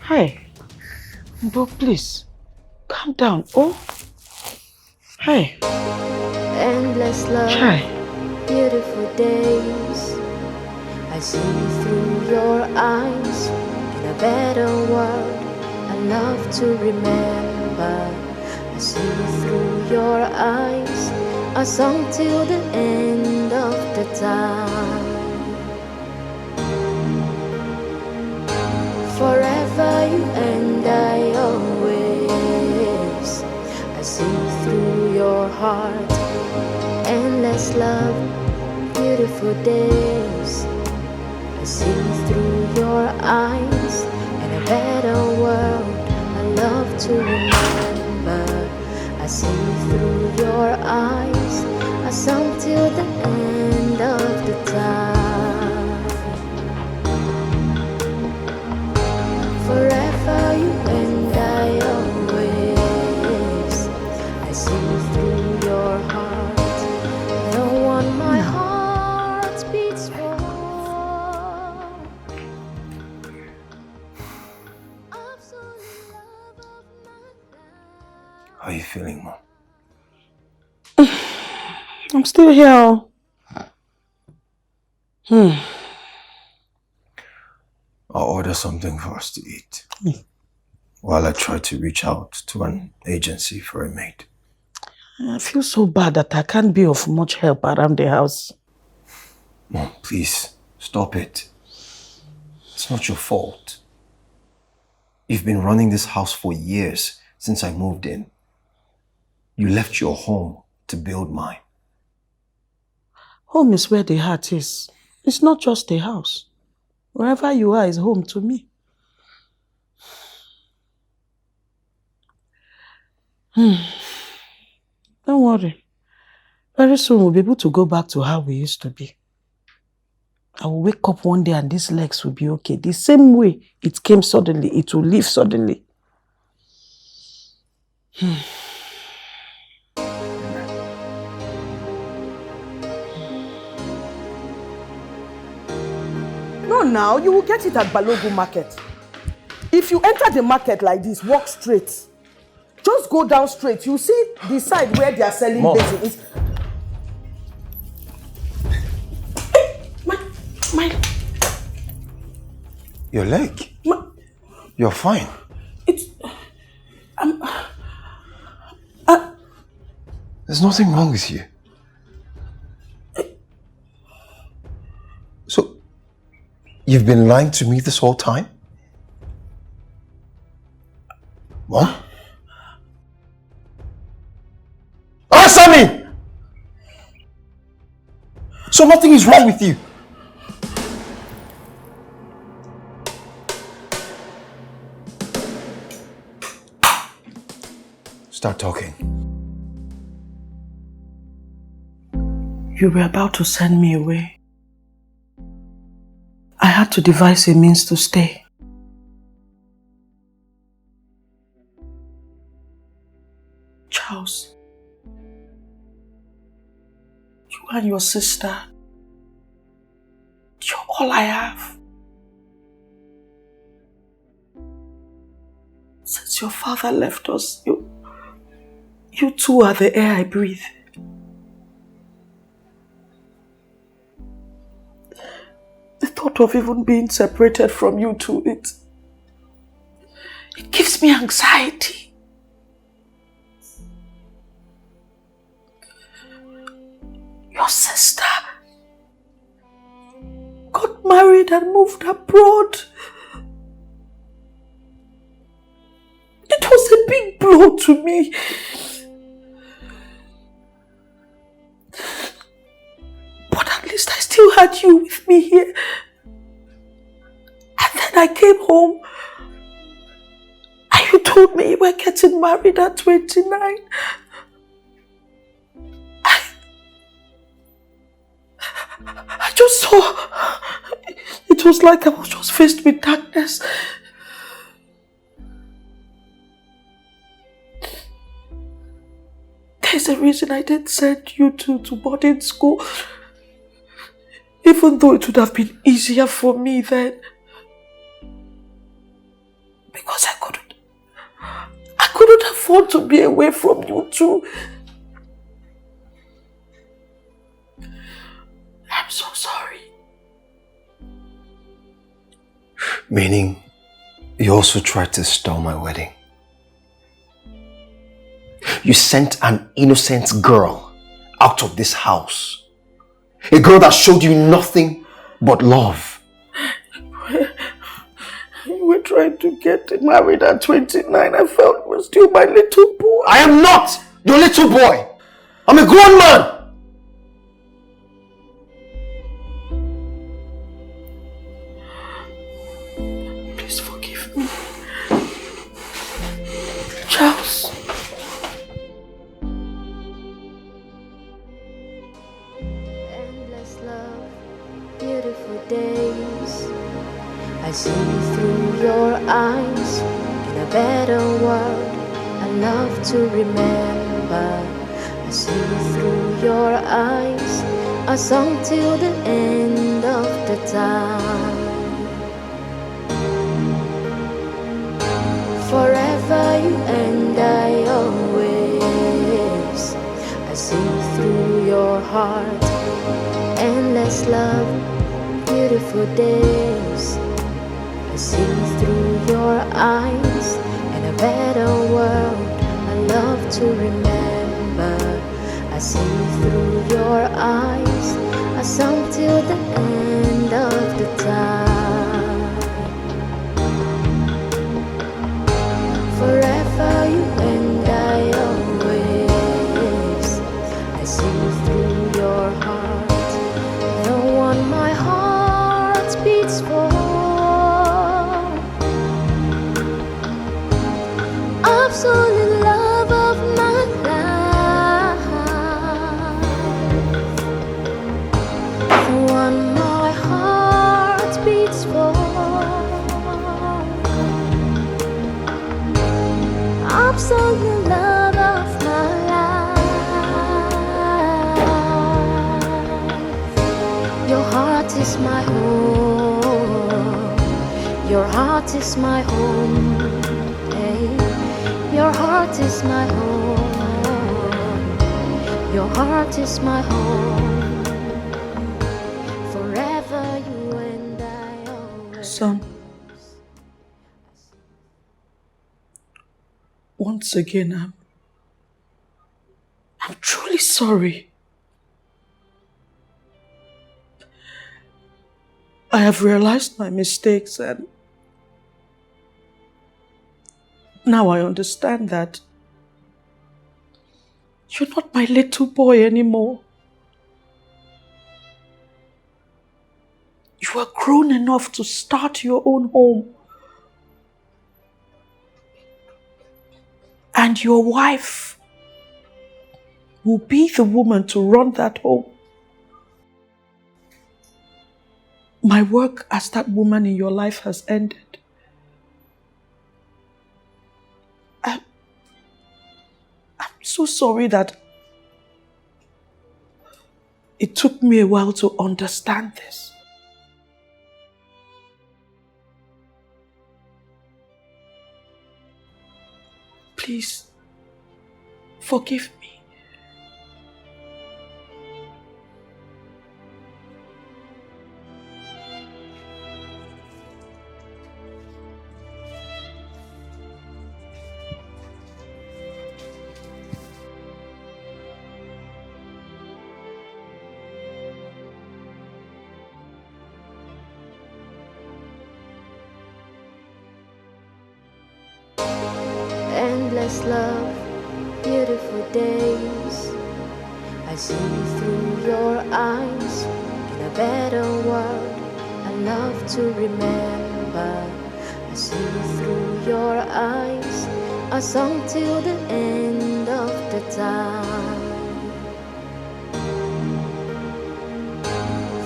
Hey. Ndo, please. Calm down. Oh. Hey. Endless love. Chai. Beautiful days. I see through your eyes. In a better world, I love to remember. I see through your eyes. A song till the end of the time. Forever you and I always. I see through your heart. Endless love, beautiful days. I see through your eyes. In a better world, I love to remember. I see through your eyes. A song till the end of the time. Forever you and I always. I see through your heart. The one my heart beats for. How are you feeling, Mom? I'm still here. I'll order something for us to eat. While I try to reach out to an agency for a maid. I feel so bad that I can't be of much help around the house. Mom, please, stop it. It's not your fault. You've been running this house for years since I moved in. You left your home to build mine. Home is where the heart is. It's not just a house. Wherever you are is home to me. Don't worry. Very soon we'll be able to go back to how we used to be. I will wake up one day and these legs will be okay. The same way it came suddenly, it will leave suddenly. No, now you will get it at Balogu Market. If you enter the market like this, walk straight. Just go down straight. You see the side where they are selling basin. My Your leg? You're fine. There's nothing wrong with you. So, you've been lying to me this whole time? Mom? Answer me! So nothing is wrong with you? Start talking. You were about to send me away. had to devise a means to stay. Charles, you and your sister, you're all I have. Since your father left us, you two are the air I breathe. The thought of even being separated from you two, it gives me anxiety. Your sister got married and moved abroad. It was a big blow to me. But at least I still had you with me here. And then I came home and you told me you were getting married at 29. I just saw. It was like I was just faced with darkness. There's a reason I didn't send you to boarding school. Even though it would have been easier for me then. Because I couldn't afford to be away from you too. I'm so sorry. Meaning, you also tried to stall my wedding. You sent an innocent girl out of this house. A girl that showed you nothing but love. You were trying to get married at 29. I felt you were still my little boy. I am not your little boy. I'm a grown man. Please forgive me. Charles. Endless love, beautiful days. I see through your eyes in a better world. I love to remember. I see through your eyes a song till the end of the time. Forever you and I always. I see through your heart. Endless love, beautiful days. I see through your eyes in a better world. I love to remember. I see through your eyes a song till the end of the time. Forever you and I always. I see through your heart. The one my heart beats for. Absolute love of my life. The one my heart beats for. Absolute love of my life. Your heart is my home. Your heart is my home. Hey. Your heart is my home. Your heart is my home. Forever you and I always. Son. Once again, I'm truly sorry. I have realized my mistakes and now I understand that you're not my little boy anymore. You are grown enough to start your own home. And your wife will be the woman to run that home. my work as that woman in your life has ended. I'm so sorry that it took me a while to understand this. Please, forgive me. Endless love, beautiful days. I see through your eyes. In a better world, I love to remember. I see through your eyes. A song till the end of the time.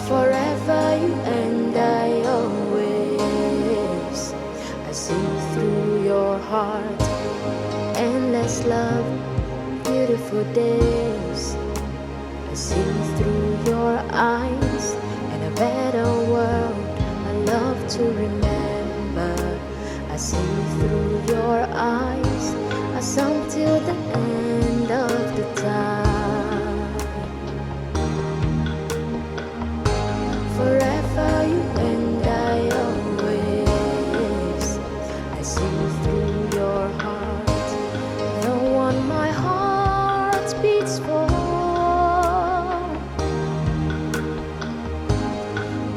Forever you and I always. I see through your heart. Endless love, beautiful days. I see through your eyes. In a better world, I love to remember. I see through your eyes. A song till the end of the time. Forever you and I always. I see through your heart. The one my heart beats for.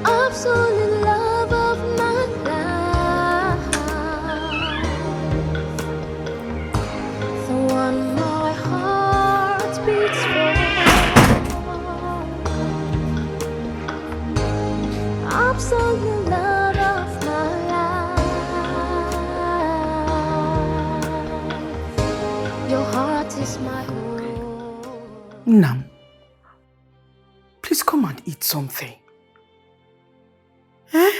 Absolute love of my life. The one my heart beats for. Absolute love of my life. Your heart is my home. Nam, please come and eat something. Eh?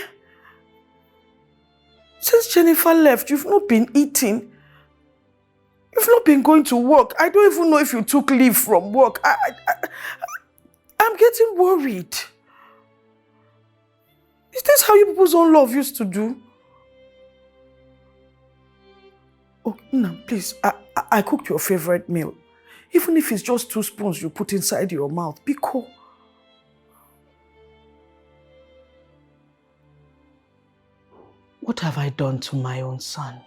Since Jennifer left, you've not been eating. You've not been going to work. I don't even know if you took leave from work. I'm getting worried. Is this how you people's own love used to do? Oh, Nam, please, I cooked your favorite meal. Even if it's just 2 spoons you put inside your mouth, be cool. What have I done to my own son?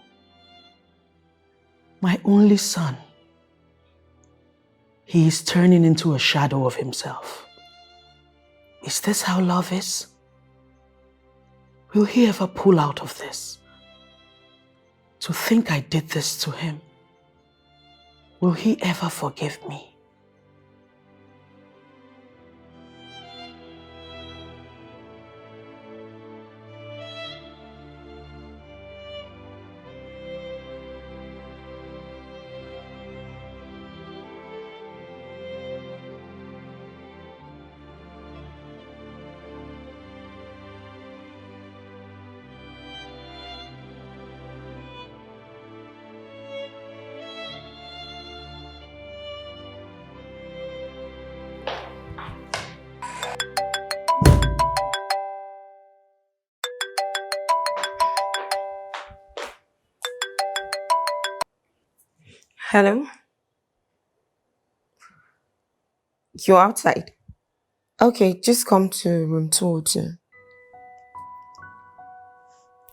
My only son. He is turning into a shadow of himself. Is this how love is? Will he ever pull out of this? To think I did this to him. Will he ever forgive me? Hello? You're outside? Okay, just come to room 202.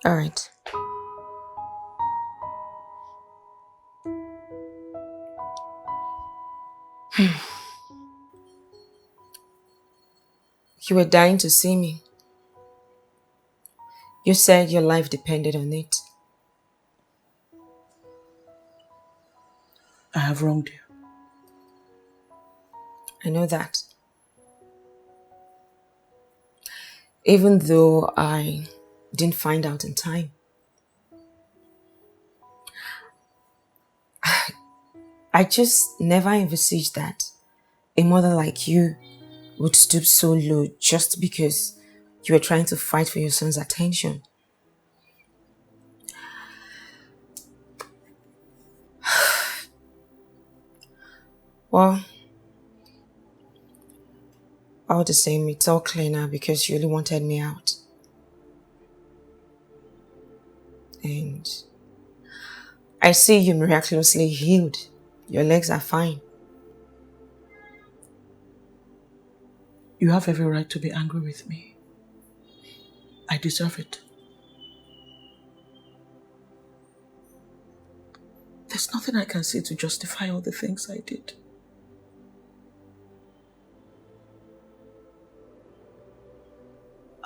Alright. You were dying to see me. You said your life depended on it. I have wronged you. I know that. Even though I didn't find out in time. I just never envisaged that a mother like you would stoop so low just because You were trying to fight for your son's attention. Well, all the same, it's all clear now because you really wanted me out. And I see you miraculously healed. Your legs are fine. You have every right to be angry with me. I deserve it. There's nothing I can say to justify all the things I did.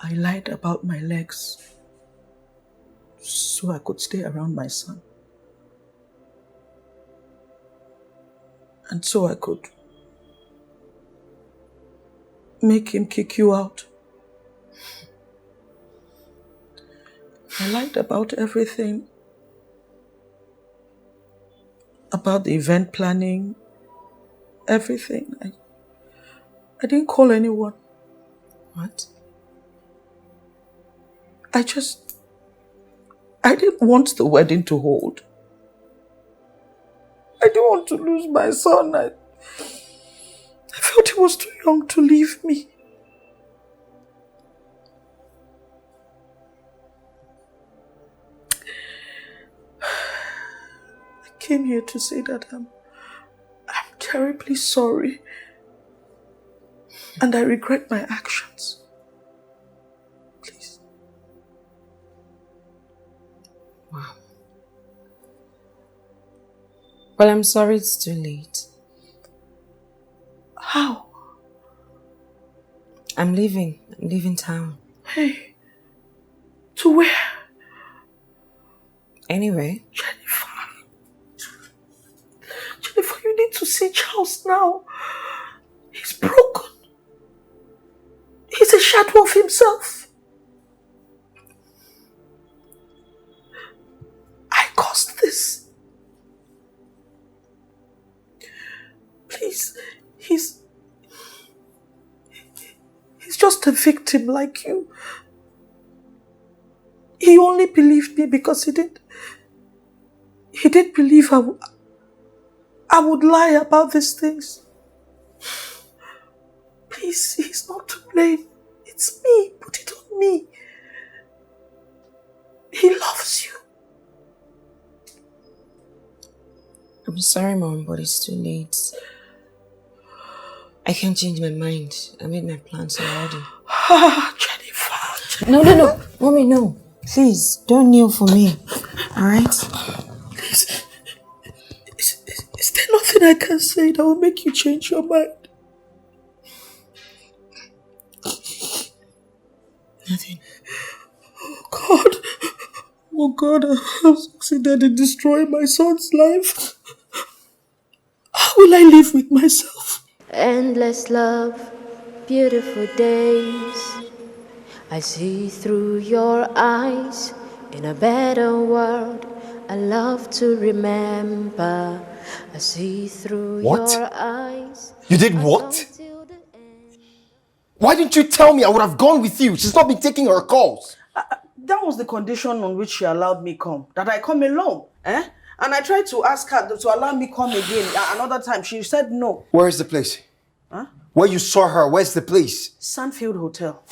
I lied about my legs so I could stay around my son. And so I could make him kick you out. I lied about everything. About the event planning, everything. I didn't call anyone. What? I didn't want the wedding to hold. I didn't want to lose my son. I felt he was too young to leave me. I came here to say that I'm terribly sorry. And I regret my actions. Please. Wow. Well, I'm sorry it's too late. How? I'm leaving town. Hey. To where? Anyway. Jennifer, you need to see Charles now. He's broken. He's a shadow of himself. I caused this. Please, he's just a victim like you. He only believed me because he didn't believe I would lie about these things. Please, he's not to blame. It's me. Put it on me. He loves you. I'm sorry, Mom, but it's too late. I can't change my mind. I made my plans already. Jennifer. No. Mommy, no. Please, don't kneel for me. Alright? Please. Is there nothing I can say that will make you change your mind? Nothing. Oh God, I have succeeded in destroying my son's life. How will I live with myself? Endless love, beautiful days. I see through your eyes. In a better world, I love to remember. I see through What? your eyes. You did what? Why didn't you tell me? I would have gone with you. She's not been taking her calls. That was the condition on which she allowed me come. That I come alone. And I tried to ask her to allow me come again another time. She said no. Where is the place? Huh? Where you saw her, where's the place? Sandfield Hotel.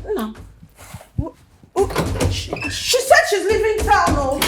No. She said she's leaving town, no?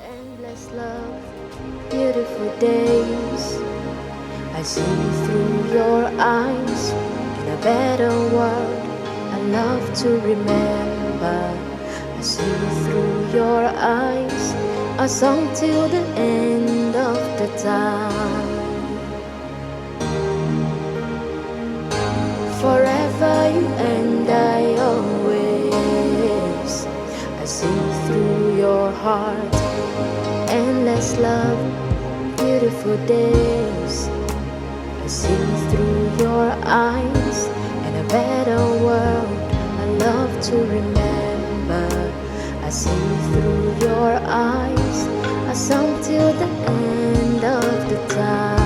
Endless love, beautiful days. I see through your eyes. In a better world, I love to remember. I see through your eyes. a song till the end of the time. Forever you and I always, I see through your heart. Endless love, beautiful days. I see through your eyes. In a better world, I love to remember. I see through your eyes. A song till the end of the time.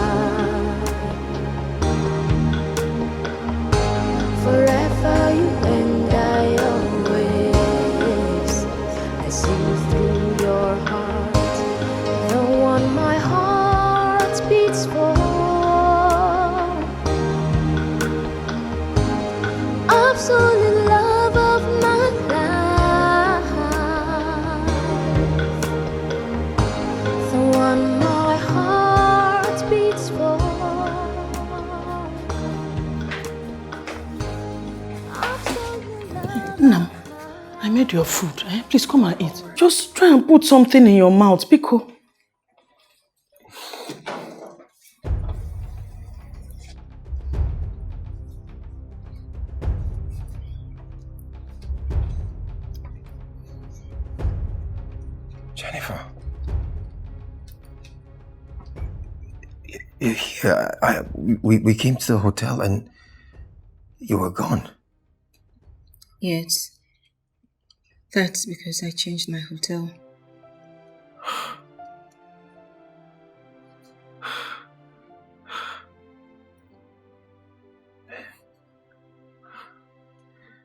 Forever you and I always, I see through your heart. The one my heart beats for. Absolute love of my life. The one my heart beats for. Nam, I made your food. Eh? Please come and eat. Just try and put something in your mouth, Pico. Jennifer. Yeah, we came to the hotel and you were gone. Yes. That's because I changed my hotel.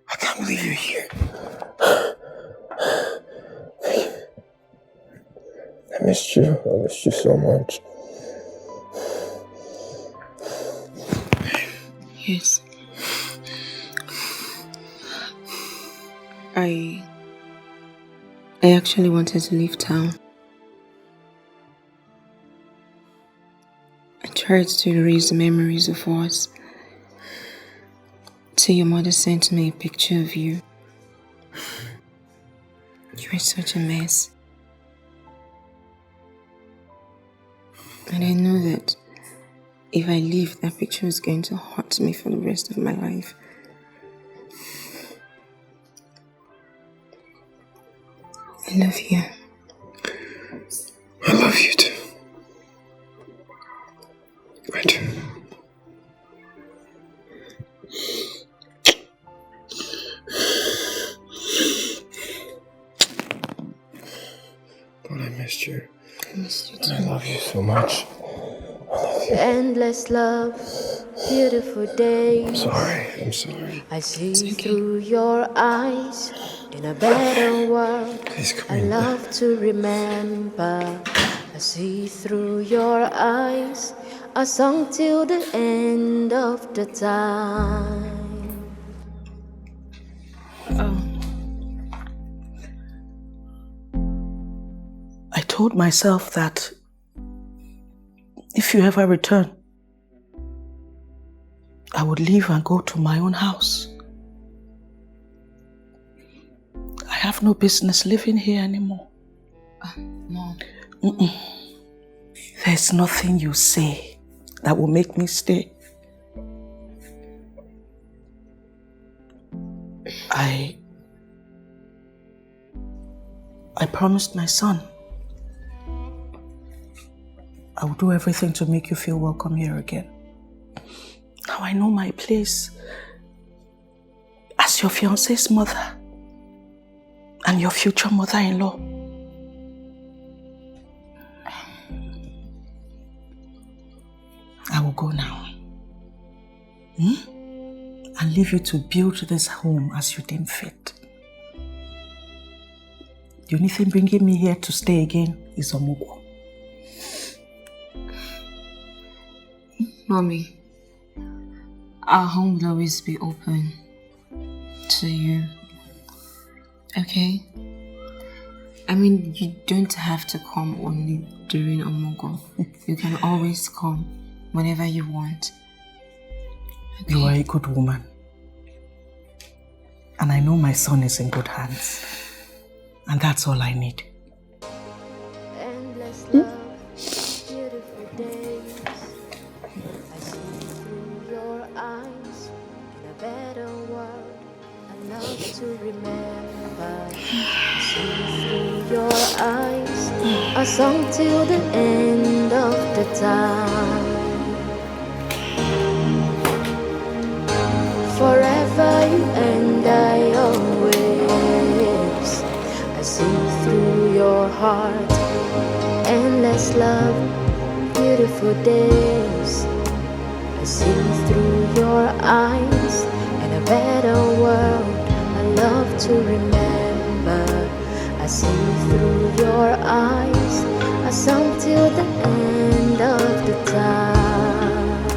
I can't believe you're here. I missed you. I missed you so much. Yes. I actually wanted to leave town. I tried to erase the memories of us. Till your mother sent me a picture of you. You were such a mess. And I know that if I leave, that picture is going to haunt me for the rest of my life. I love you. I love you too. I do. But I missed you. I missed you too. I love you so much. Endless love, beautiful days. I'm sorry. I see through your eyes. In a better world, Please come I in. love to remember. I see through your eyes. A song till the end of the time. I told myself that if you ever return, I would leave and go to my own house. I have no business living here anymore. Mom. There's nothing you say that will make me stay. I promised my son I will do everything to make you feel welcome here again. Now I know my place as your fiancé's mother and your future mother-in-law. I will go now. And leave you to build this home as you deem fit. The only thing bringing me here to stay again is Omugo. Mommy, our home will always be open to you. Okay? I mean, you don't have to come only during Omugo. You can always come whenever you want. Okay? You are a good woman. And I know my son is in good hands. And that's all I need. beautiful days. I see through your eyes in a better world. I love to remember. I see through your eyes a song till the end of the time. Forever you and I always. I see through your heart, endless love, beautiful days. I see through your eyes in a better world. I love to remember. I see through your eyes a song till the end of the time.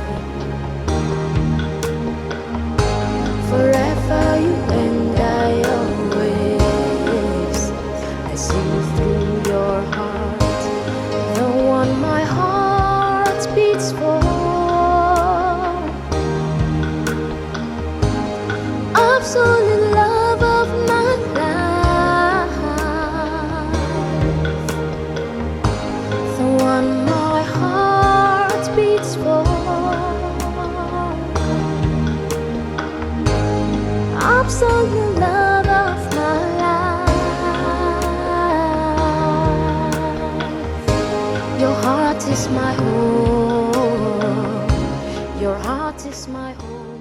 Forever you and I always. I see through your heart, the one my heart beats for. Absolute love of my life, the one my heart beats for. Absolute love of my life. Your heart is my home. Your heart is my home.